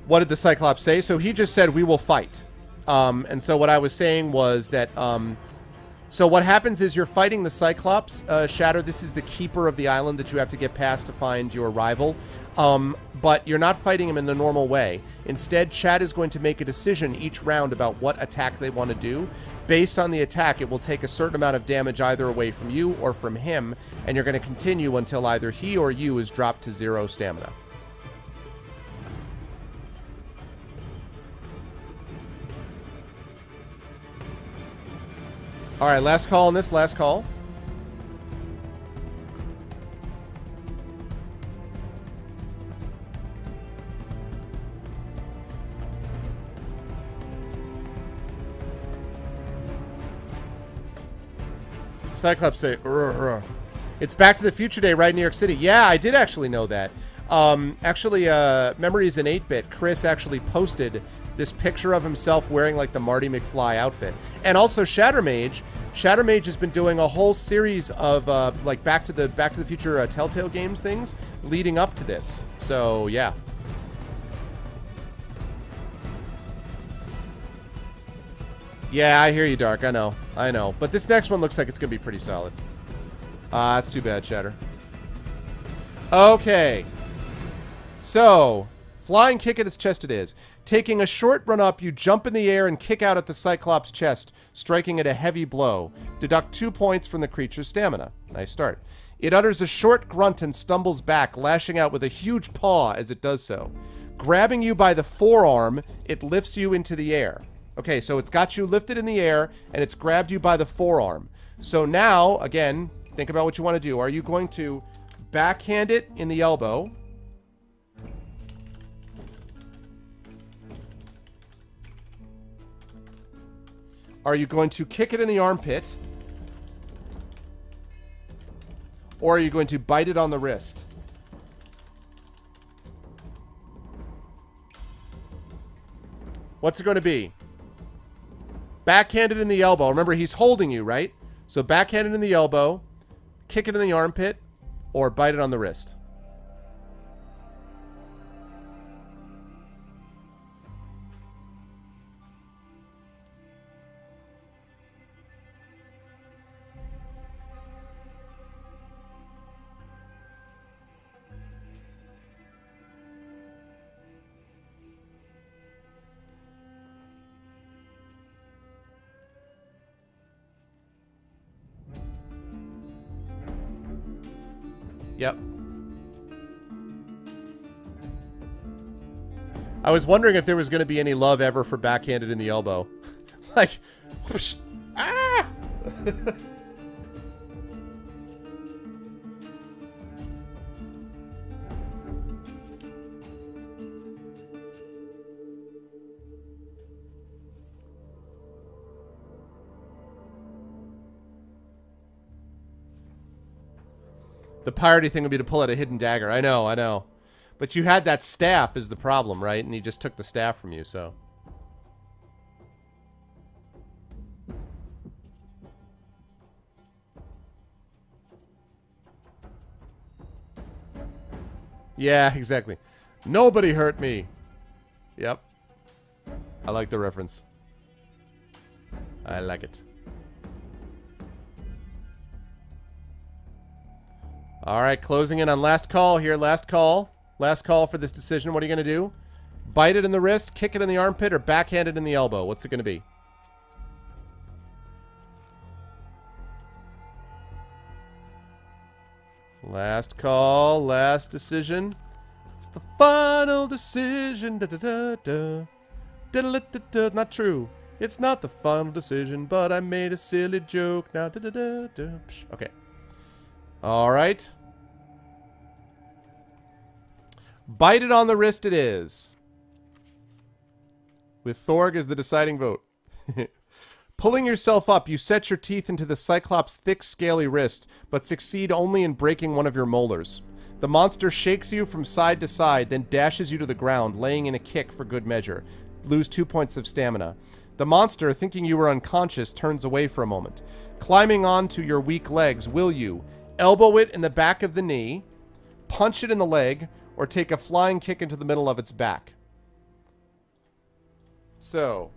What did the Cyclops say? So he just said, we will fight. And so what I was saying was that, so what happens is you're fighting the Cyclops, Shatter. This is the keeper of the island that you have to get past to find your rival. But you're not fighting him in the normal way. Instead, Chad is going to make a decision each round about what attack they want to do. Based on the attack, it will take a certain amount of damage either away from you or from him, and you're going to continue until either he or you is dropped to 0 stamina. All right, last call on this, last call. Cyclops say, "Urgh. It's Back to the Future Day right in New York City." Yeah, I did actually know that. Actually, Memories in 8-Bit, Chris actually posted this picture of himself wearing like the Marty McFly outfit. And also Shattermage. Shattermage has been doing a whole series of like Back to the Future Telltale Games things leading up to this. So, yeah. Yeah, I hear you, Dark. I know. I know. But this next one looks like it's going to be pretty solid. That's too bad, Shatter. Okay. So, flying kick at its chest it is. Taking a short run up, you jump in the air and kick out at the Cyclops' chest, striking it a heavy blow. Deduct 2 points from the creature's stamina. Nice start. It utters a short grunt and stumbles back, lashing out with a huge paw as it does so. Grabbing you by the forearm, it lifts you into the air. Okay, so it's got you lifted in the air, and it's grabbed you by the forearm. So now, again, think about what you want to do. Are you going to backhand it in the elbow? Are you going to kick it in the armpit? Or are you going to bite it on the wrist? What's it going to be? Backhanded in the elbow. Remember, he's holding you, right? So backhanded in the elbow, kick it in the armpit, or bite it on the wrist. Yep. I was wondering if there was going to be any love ever for backhanded in the elbow. Like, whoosh, ah! The piratey thing would be to pull out a hidden dagger. I know, I know. But you had that staff is the problem, right? And he just took the staff from you, so. Yeah, exactly. Nobody hurt me. Yep. I like the reference. I like it. All right, closing in on last call here. Last call. Last call for this decision. What are you going to do? Bite it in the wrist, kick it in the armpit, or backhand it in the elbow? What's it going to be? Last call. Last decision. It's the final decision. Da, da, da, da. Da, da, da, da. Not true. It's not the final decision, but I made a silly joke. Now, okay. All right. Bite it on the wrist it is. With Thorg as the deciding vote. Pulling yourself up, you set your teeth into the Cyclops' thick, scaly wrist, but succeed only in breaking one of your molars. The monster shakes you from side to side, then dashes you to the ground, laying in a kick for good measure. Lose 2 points of stamina. The monster, thinking you are unconscious, turns away for a moment. Climbing onto your weak legs, will you elbow it in the back of the knee, punch it in the leg, or take a flying kick into the middle of its back? So...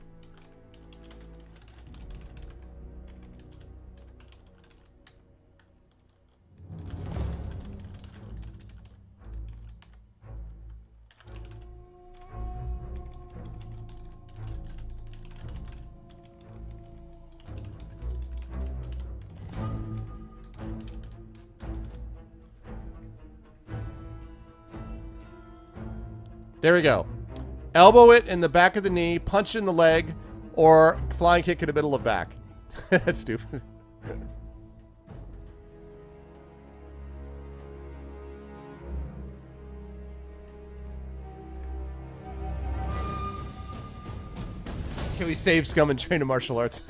there we go. Elbow it in the back of the knee, punch it in the leg, or flying kick in the middle of back. That's stupid. Can we save scum and train in martial arts?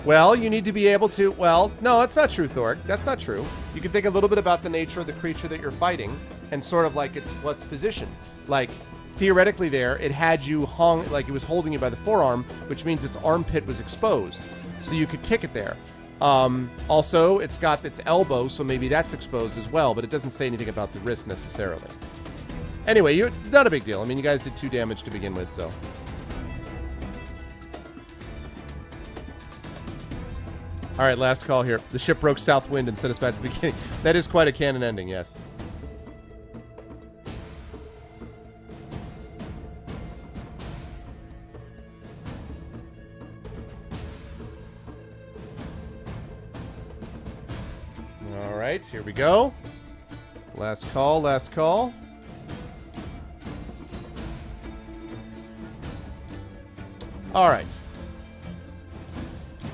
Well, you need to be able to... Well, no, that's not true, Thorg. That's not true. You can think a little bit about the nature of the creature that you're fighting and sort of like what's positioned. Like, theoretically there, it had you hung... Like, it was holding you by the forearm, which means its armpit was exposed. So you could kick it there. Also, it's got its elbow, so maybe that's exposed as well, but it doesn't say anything about the wrist necessarily. Anyway, not a big deal. I mean, you guys did 2 damage to begin with, so... All right, last call here. The ship broke south wind and set us back to the beginning. That is quite a canon ending, yes. All right, here we go. Last call, last call. All right.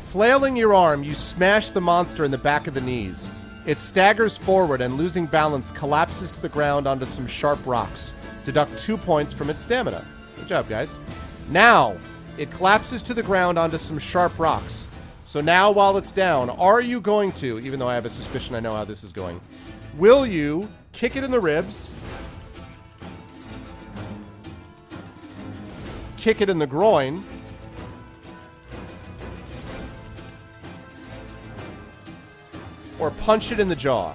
Flailing your arm, you smash the monster in the back of the knees. It staggers forward and, losing balance, collapses to the ground onto some sharp rocks. Deduct 2 points from its stamina. Good job, guys. Now, it collapses to the ground onto some sharp rocks. So now, while it's down, are you going to, even though I have a suspicion I know how this is going, will you kick it in the ribs, kick it in the groin, or punch it in the jaw?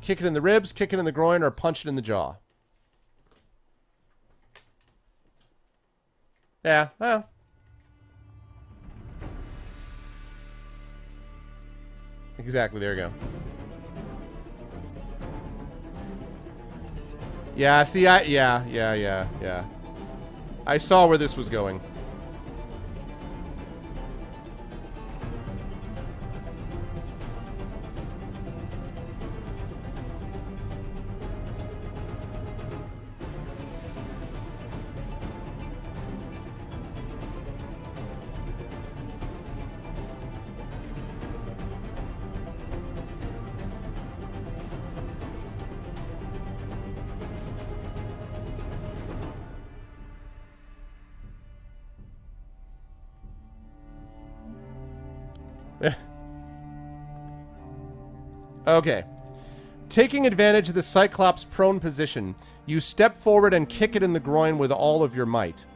Kick it in the ribs, kick it in the groin, or punch it in the jaw? Yeah, well. Exactly, there you go. Yeah, see, yeah. I saw where this was going. Okay. Taking advantage of the Cyclops' prone position, you step forward and kick it in the groin with all of your might.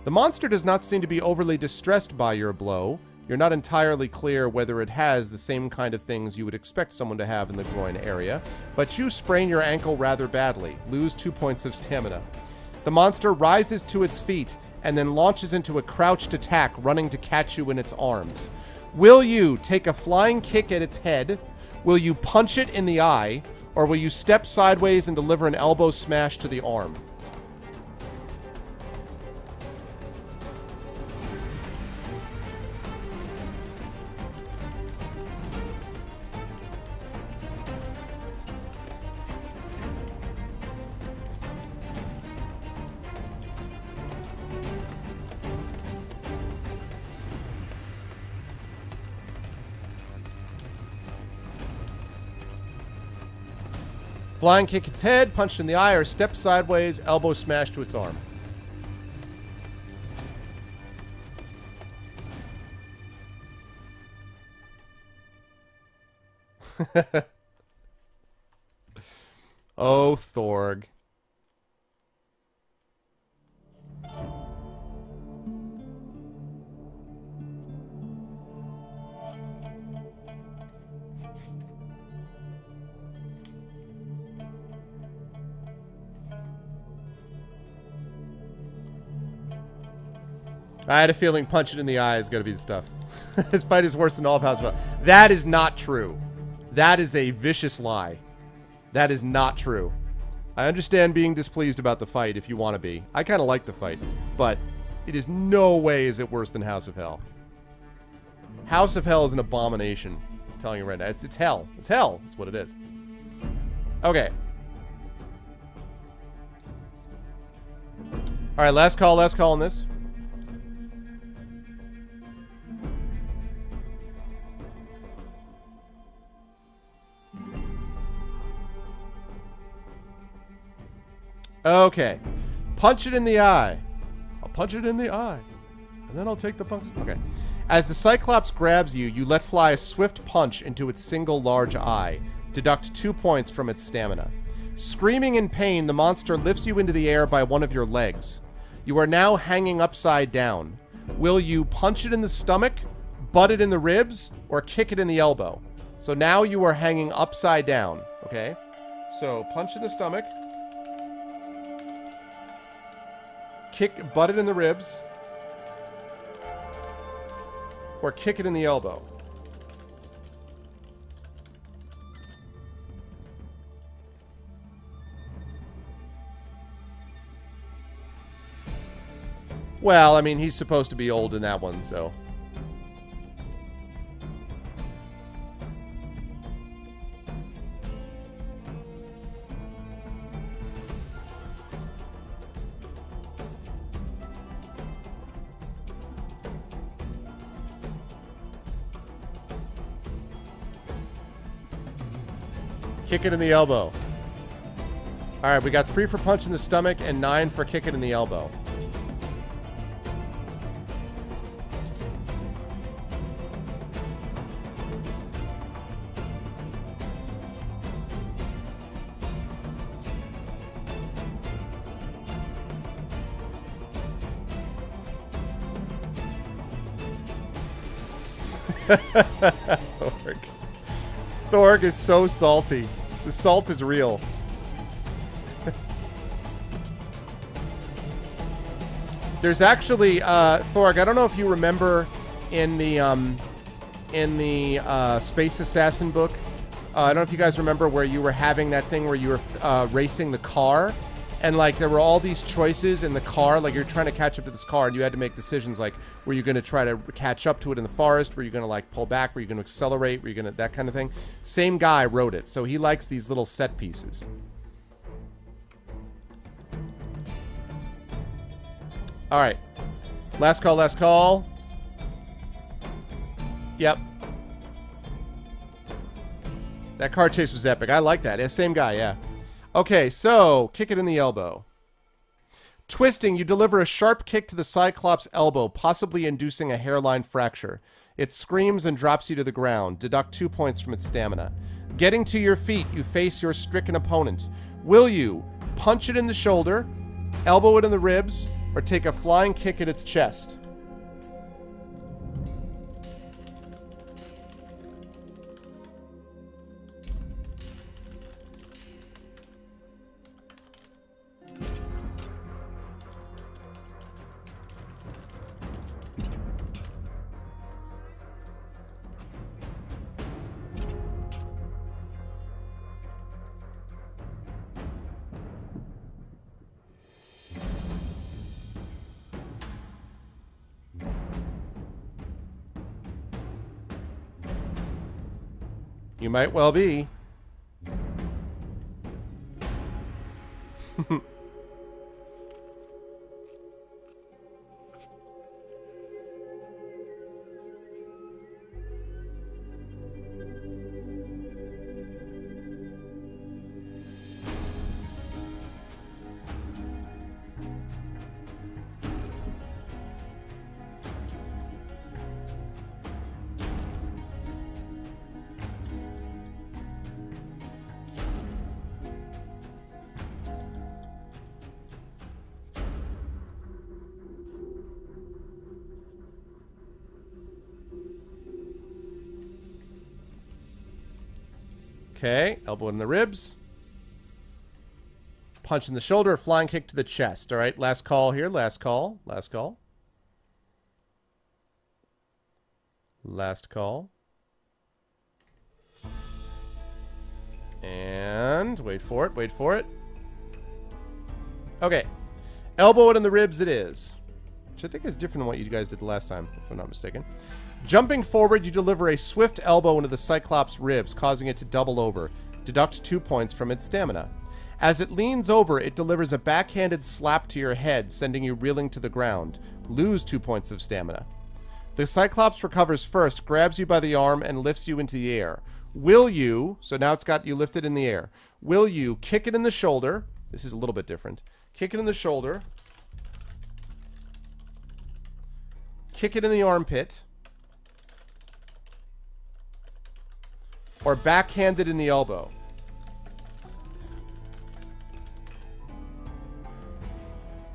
The monster does not seem to be overly distressed by your blow. You're not entirely clear whether it has the same kind of things you would expect someone to have in the groin area, but you sprain your ankle rather badly. Lose 2 points of stamina. The monster rises to its feet and then launches into a crouched attack, running to catch you in its arms. Will you take a flying kick at its head? Will you punch it in the eye? Or will you step sideways and deliver an elbow smash to the arm? Flying kick its head, punch in the eye, or step sideways, elbow smash to its arm. Oh, Thorg. I had a feeling punch it in the eye is going to be the stuff. This fight is worse than all of House of Hell. That is not true. That is a vicious lie. That is not true. I understand being displeased about the fight if you want to be. I kind of like the fight, but it is no way is it worse than House of Hell. House of Hell is an abomination. I'm telling you right now. It's hell. It's hell. That's what it is. Okay. All right, last call on this. Okay. Punch it in the eye. I'll punch it in the eye. And then I'll take the punch. Okay. As the Cyclops grabs you, you let fly a swift punch into its single large eye. Deduct 2 points from its stamina. Screaming in pain, the monster lifts you into the air by one of your legs. You are now hanging upside down. Will you punch it in the stomach, butt it in the ribs, or kick it in the elbow? So now you are hanging upside down. Okay. So punch in the stomach. Butt it in the ribs, or kick it in the elbow. Well, I mean, he's supposed to be old in that one, so. Kick it in the elbow. Alright, we got 3 for punch in the stomach and 9 for kick it in the elbow. Thorg. Thorg is so salty. The salt is real. There's actually Thorg. I don't know if you remember in the Space Assassin book. I don't know if you guys remember where you were having that thing where you were racing the car, and like there were all these choices in the car. Like you're trying to catch up to this car, and you had to make decisions like were you going to try to catch up to it in the forest? Were you going to like pull back? Were you going to accelerate? Were you going to that kind of thing? Same guy wrote it, so he likes these little set pieces. All right, last call, last call. Yep. That car chase was epic. I like that. Yeah, same guy, yeah. Okay, so kick it in the elbow. Twisting, you deliver a sharp kick to the Cyclops' elbow, possibly inducing a hairline fracture. It screams and drops you to the ground. Deduct 2 points from its stamina. Getting to your feet, you face your stricken opponent. Will you punch it in the shoulder, elbow it in the ribs, or take a flying kick at its chest? You might well be. Okay, elbow in the ribs. Punch in the shoulder, flying kick to the chest. All right, last call here. Last call. Last call. Last call. And wait for it. Wait for it. Okay. Elbow it in the ribs it is. Which I think is different than what you guys did the last time, if I'm not mistaken. Jumping forward, you deliver a swift elbow into the Cyclops' ribs, causing it to double over. Deduct 2 points from its stamina. As it leans over, it delivers a backhanded slap to your head, sending you reeling to the ground. Lose 2 points of stamina. The Cyclops recovers first, grabs you by the arm, and lifts you into the air. Will you, so now it's got you lifted in the air. Will you kick it in the shoulder? This is a little bit different. Kick it in the shoulder. Kick it in the armpit. Or backhand it in the elbow.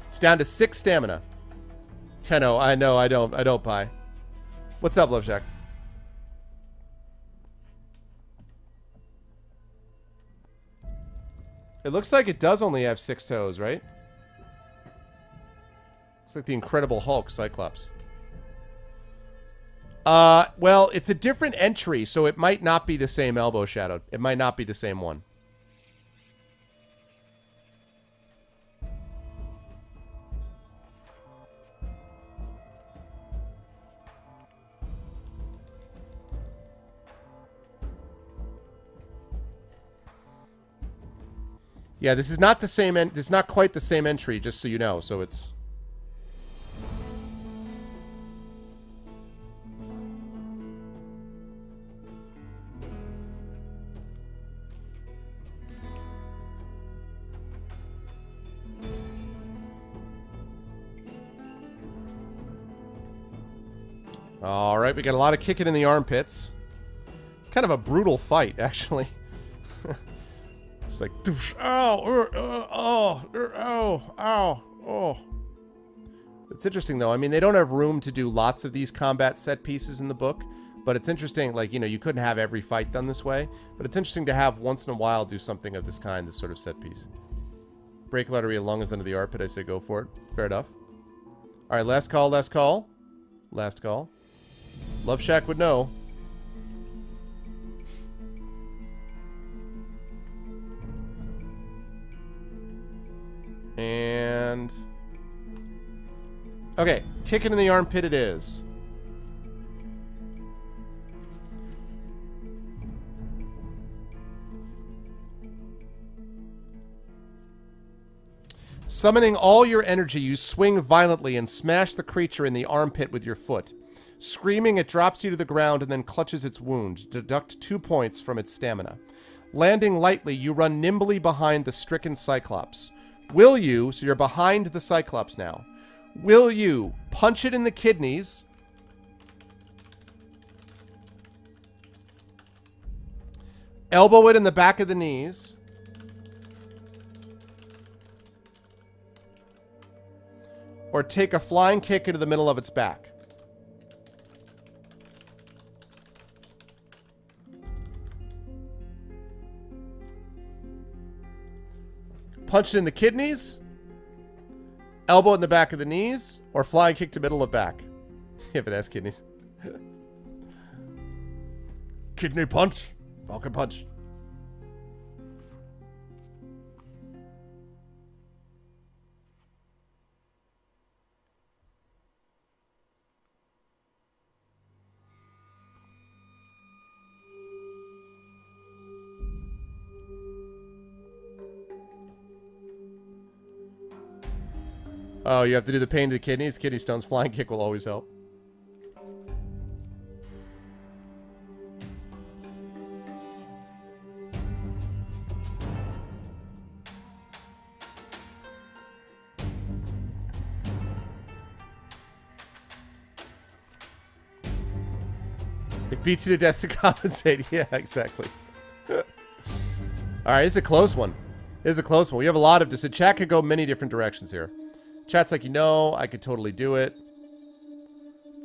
It's down to 6 stamina. I know, I don't buy. What's up, Love Shack? It looks like it does only have 6 toes, right? It's like the Incredible Hulk Cyclops. Well, it's a different entry, so it might not be the same elbow shadow. It might not be the same one. Yeah, this is not the same. This is not quite the same entry, just so you know. So it's. All right, we got a lot of kicking in the armpits. It's kind of a brutal fight, actually. It's like, oh. It's interesting, though. I mean, they don't have room to do lots of these combat set pieces in the book, but it's interesting, like, you know, you couldn't have every fight done this way, but it's interesting to have once in a while do something of this kind, this sort of set piece. Break lottery, a lung is under the armpit. I say go for it. Fair enough. All right, last call, last call. Last call. Love Shack would know. And... okay, kick it in the armpit it is. Summoning all your energy, you swing violently and smash the creature in the armpit with your foot. Screaming, it drops you to the ground and then clutches its wound. Deduct 2 points from its stamina. Landing lightly, you run nimbly behind the stricken Cyclops. Will you, so you're behind the Cyclops now, will you punch it in the kidneys, elbow it in the back of the knees, or take a flying kick into the middle of its back? Punch it in the kidneys, elbow in the back of the knees, or flying kick to middle of back. If it has kidneys. Kidney punch. Falcon punch. Oh, you have to do the pain to the kidneys? Kidney stones. Flying kick will always help. It beats you to death to compensate. Yeah, exactly. Alright, this is a close one. This is a close one. We have a lot of... The chat could go many different directions here. Chat's like, you know, I could totally do it.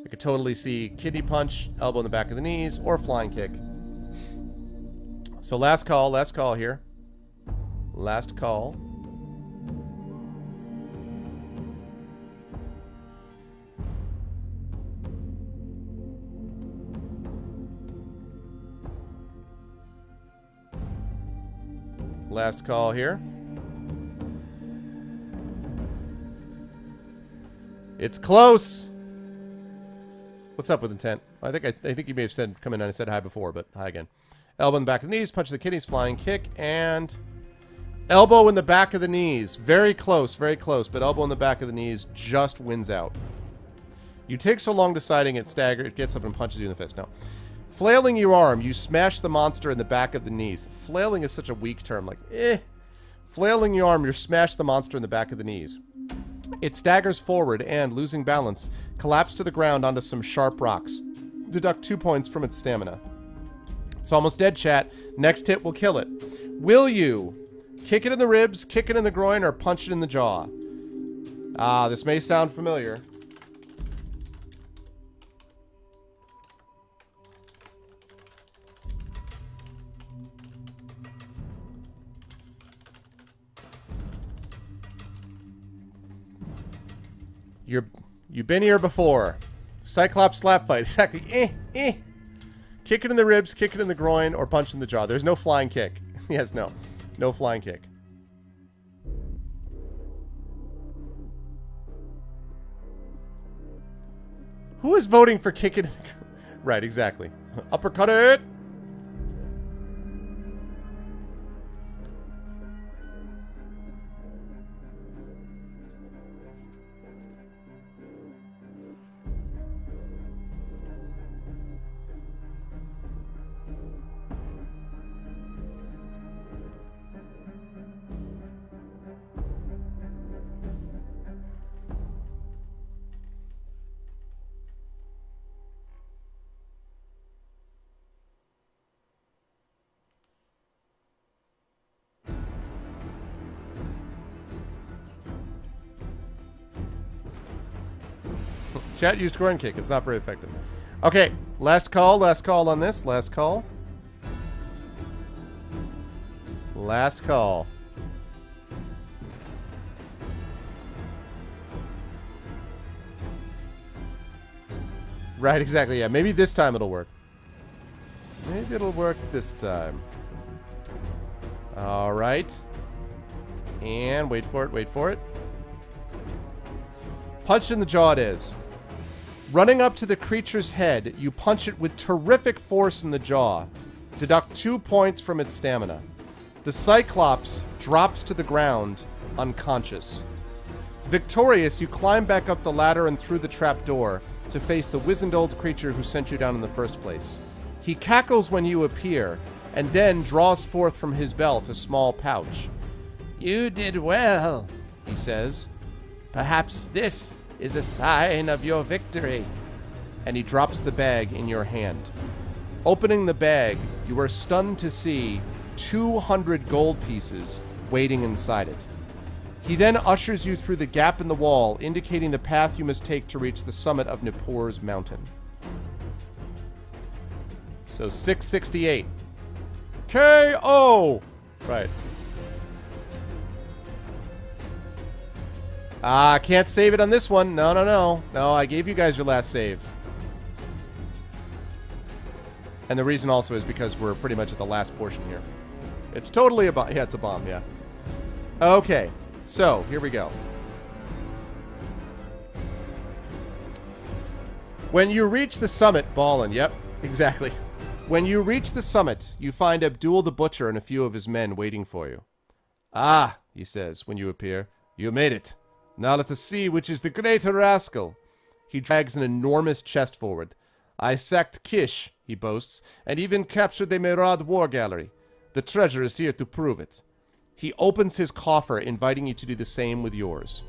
I could totally see kidney punch, elbow in the back of the knees, or flying kick. So last call here. Last call. Last call here. It's close. What's up with intent? I think you may have said come in and I said hi before, but hi again. Elbow in the back of the knees, punch the kidneys, flying kick, and elbow in the back of the knees. Very close, but elbow in the back of the knees just wins out. You take so long deciding it stagger, it gets up and punches you in the fist. No. Flailing your arm, you smash the monster in the back of the knees. Flailing is such a weak term, like, eh. Flailing your arm, you smash the monster in the back of the knees. It staggers forward and, losing balance, collapses to the ground onto some sharp rocks. Deduct 2 points from its stamina. It's almost dead, chat. Next hit will kill it. Will you kick it in the ribs, kick it in the groin, or punch it in the jaw? Ah, this may sound familiar. You've been here before. Cyclops slap fight. Exactly. Kick it in the ribs, kick it in the groin, or punch in the jaw. There's no flying kick. Yes, no. No flying kick. Who is voting for kick it in the... Right, exactly. Uppercut it! Chat used groin kick. It's not very effective. Okay, last call on this. Last call. Last call. Right, exactly. Yeah, maybe this time it'll work. Maybe it'll work this time. All right. And wait for it, wait for it. Punch in the jaw it is. Running up to the creature's head, you punch it with terrific force in the jaw. Deduct 2 points from its stamina. The Cyclops drops to the ground, unconscious. Victorious, you climb back up the ladder and through the trapdoor to face the wizened old creature who sent you down in the first place. He cackles when you appear, and then draws forth from his belt a small pouch. "You did well," he says. "Perhaps this is a sign of your victory." And he drops the bag in your hand. Opening the bag, you are stunned to see 200 gold pieces waiting inside it. He then ushers you through the gap in the wall, indicating the path you must take to reach the summit of Nippur's mountain. So 668. KO! Right. Ah, can't save it on this one. No, no, no. No, I gave you guys your last save. And the reason also is because we're pretty much at the last portion here. It's totally a bomb. Yeah, it's a bomb, yeah. Okay, so here we go. When you reach the summit, ballin', yep, exactly. When you reach the summit, you find Abdul the Butcher and a few of his men waiting for you. "Ah," he says when you appear, "you made it. Now let us see which is the greater rascal." He drags an enormous chest forward. "I sacked Kish," he boasts, "and even captured the Merad war gallery. The treasure is here to prove it." He opens his coffer, inviting you to do the same with yours.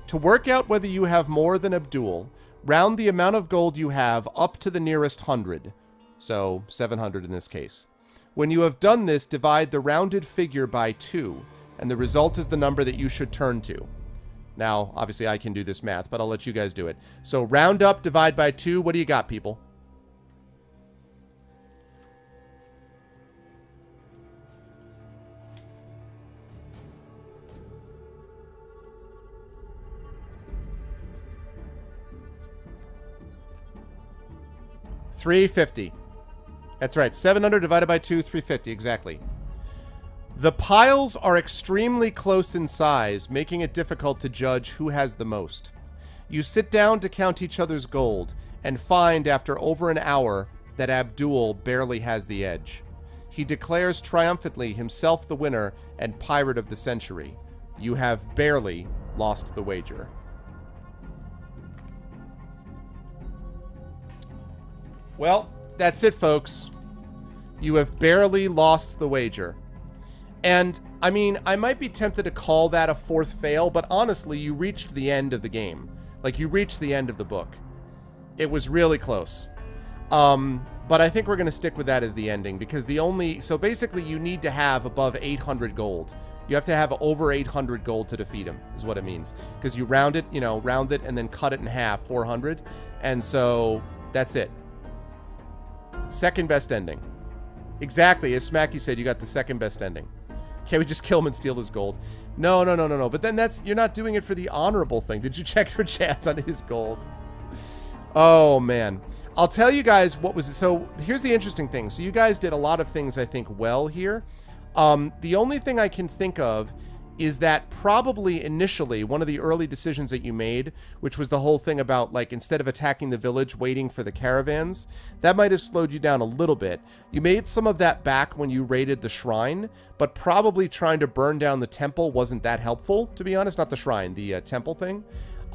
To work out whether you have more than Abdul, round the amount of gold you have up to the nearest 100. So, 700 in this case. When you have done this, divide the rounded figure by 2, and the result is the number that you should turn to. Now, obviously I can do this math, but I'll let you guys do it. So, round up, divide by 2. What do you got, people? 350. That's right. 700 divided by 2, 350. Exactly. The piles are extremely close in size, making it difficult to judge who has the most. You sit down to count each other's gold, and find after over an hour that Abdul barely has the edge. He declares triumphantly himself the winner and pirate of the century. You have barely lost the wager. Well, that's it, folks. You have barely lost the wager. And, I mean, I might be tempted to call that a fourth fail, but honestly, you reached the end of the game. Like, you reached the end of the book. It was really close. But I think we're going to stick with that as the ending, because the only... So basically, you need to have above 800 gold. You have to have over 800 gold to defeat him, is what it means. Because you round it, you know, round it, and then cut it in half, 400. And so, that's it. Second best ending. Exactly, as Smacky said, you got the second best ending. Can't we just kill him and steal his gold? No, no, no, no, no. But then that's... You're not doing it for the honorable thing. Did you check for chance on his gold? Oh, man. I'll tell you guys what was... So, here's the interesting thing. So, you guys did a lot of things, I think, well here. The only thing I can think of is that probably initially one of the early decisions that you made, which was the whole thing about, like, instead of attacking the village, waiting for the caravans, that might have slowed you down a little bit. You made some of that back when you raided the shrine, but probably trying to burn down the temple wasn't that helpful, to be honest. Not the shrine, the temple thing.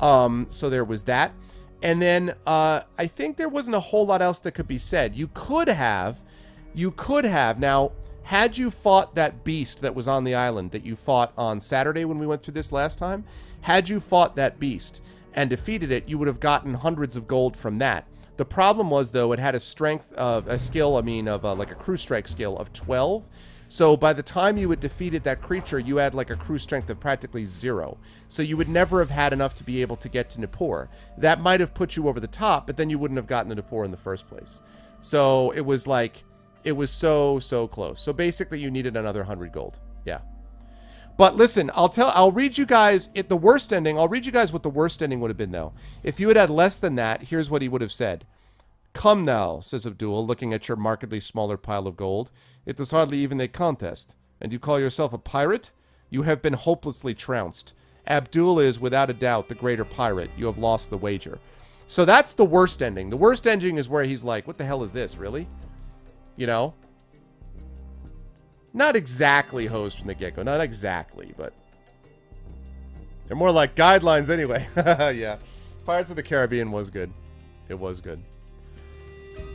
So there was that. And then I think there wasn't a whole lot else that could be said. You could have, now, had you fought that beast that was on the island that you fought on Saturday when we went through this last time, had you fought that beast and defeated it, you would have gotten hundreds of gold from that. The problem was, though, it had a strength of, a skill, I mean, of like a crew strike skill of 12. So by the time you had defeated that creature, you had like a crew strength of practically 0. So you would never have had enough to be able to get to Nippur. That might have put you over the top, but then you wouldn't have gotten to Nippur in the first place. So it was like... It was so close. So basically you needed another 100 gold. Yeah. But listen, I'll read you guys the worst ending. I'll read you guys what the worst ending would have been, though. If you had had less than that, here's what he would have said. Come now, says Abdul, looking at your markedly smaller pile of gold. It was hardly even a contest. And you call yourself a pirate? You have been hopelessly trounced. Abdul is, without a doubt, the greater pirate. You have lost the wager. So that's the worst ending. The worst ending is where he's like, what the hell is this, really? You know? Not exactly hosed from the get-go. Not exactly, but... They're more like guidelines anyway. Yeah. Pirates of the Caribbean was good. It was good.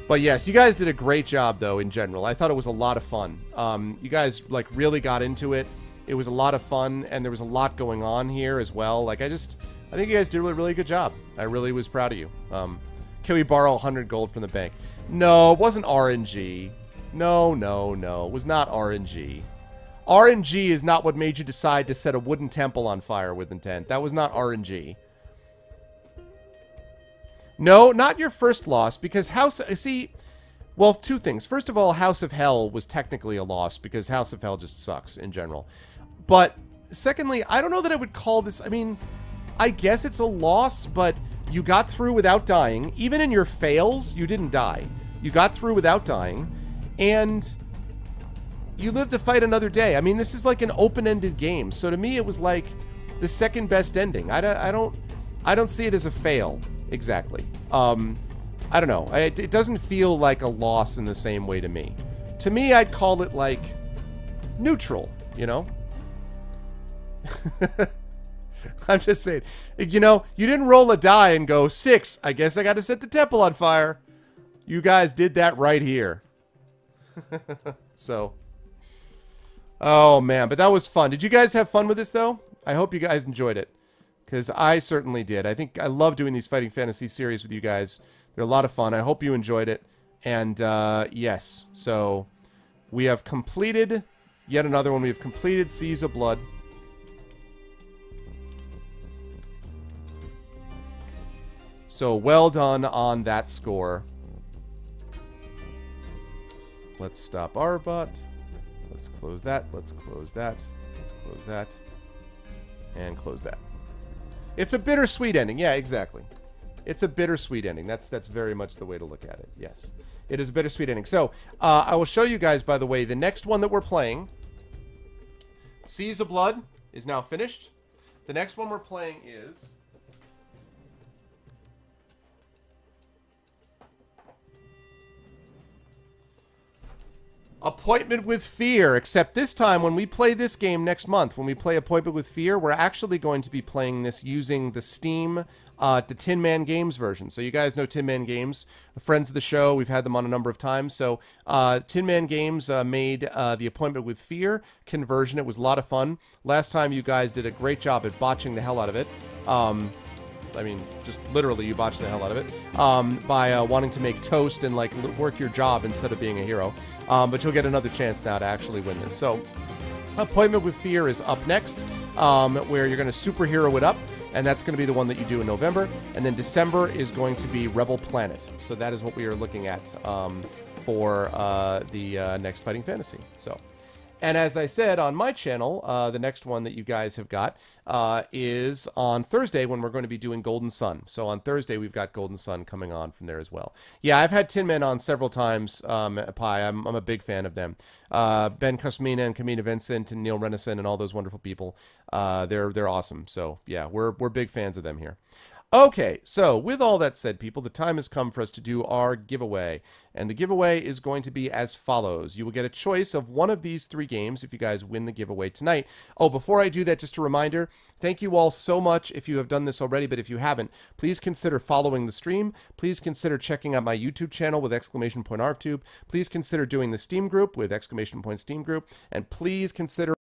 But yes, you guys did a great job, though, in general. I thought it was a lot of fun. You guys, like, really got into it. It was a lot of fun, and there was a lot going on here as well. Like, I think you guys did a really good job. I really was proud of you. Can we borrow 100 gold from the bank? No, it wasn't RNG. No, no, no. It was not RNG. RNG is not what made you decide to set a wooden temple on fire with intent. That was not RNG. No, not your first loss, because well, two things. First of all, House of Hell was technically a loss, because House of Hell just sucks in general. But secondly, I don't know that I would call this, I mean, I guess it's a loss, but you got through without dying. Even in your fails, you didn't die. You got through without dying, and you lived to fight another day. I mean, this is like an open-ended game. So to me, it was like the second best ending. I don't see it as a fail, exactly. I don't know. It doesn't feel like a loss in the same way to me. To me, I'd call it like neutral, you know? I'm just saying, you know, you didn't roll a die and go 6. I guess I got to set the temple on fire. You guys did that right here. So, oh man, but that was fun. Did you guys have fun with this though? I hope you guys enjoyed it, because I certainly did. I think I love doing these Fighting Fantasy series with you guys. They're a lot of fun. I hope you enjoyed it. And yes, so we have completed yet another one. We have completed Seas of Blood. So well done on that score. Let's stop our bot. Let's close that. Let's close that. Let's close that. And close that. It's a bittersweet ending. Yeah, exactly. It's a bittersweet ending. That's very much the way to look at it. Yes, it is a bittersweet ending. So I will show you guys, by the way, the next one that we're playing, Seas of Blood, is now finished. The next one we're playing is Appointment with Fear, except this time when we play this game next month, when we play Appointment with Fear, we're actually going to be playing this using the Steam, the Tin Man Games version. So you guys know Tin Man Games, friends of the show. We've had them on a number of times. So Tin Man Games made the Appointment with Fear conversion. It was a lot of fun. Last time you guys did a great job at botching the hell out of it. I mean, just literally you botched the hell out of it by wanting to make toast and like work your job instead of being a hero. But you'll get another chance now to actually win this. So Appointment with Fear is up next, where you're going to superhero it up, and that's going to be the one that you do in November. And then December is going to be Rebel Planet. So that is what we are looking at for the next Fighting Fantasy. So. And as I said on my channel, the next one that you guys have got is on Thursday when we're going to be doing Golden Sun. So on Thursday, we've got Golden Sun coming on from there as well. Yeah, I've had Tin Men on several times, Pi. I'm a big fan of them. Ben Cosmina and Kamina Vincent and Neil Renison and all those wonderful people. They're awesome. So yeah, we're big fans of them here. Okay, so with all that said, people, the time has come for us to do our giveaway. And the giveaway is going to be as follows. You will get a choice of one of these 3 games if you guys win the giveaway tonight. Oh, before I do that, just a reminder, thank you all so much if you have done this already, but if you haven't, please consider following the stream. Please consider checking out my YouTube channel with !ArvTube. Please consider doing the Steam group with !Steam group. And please consider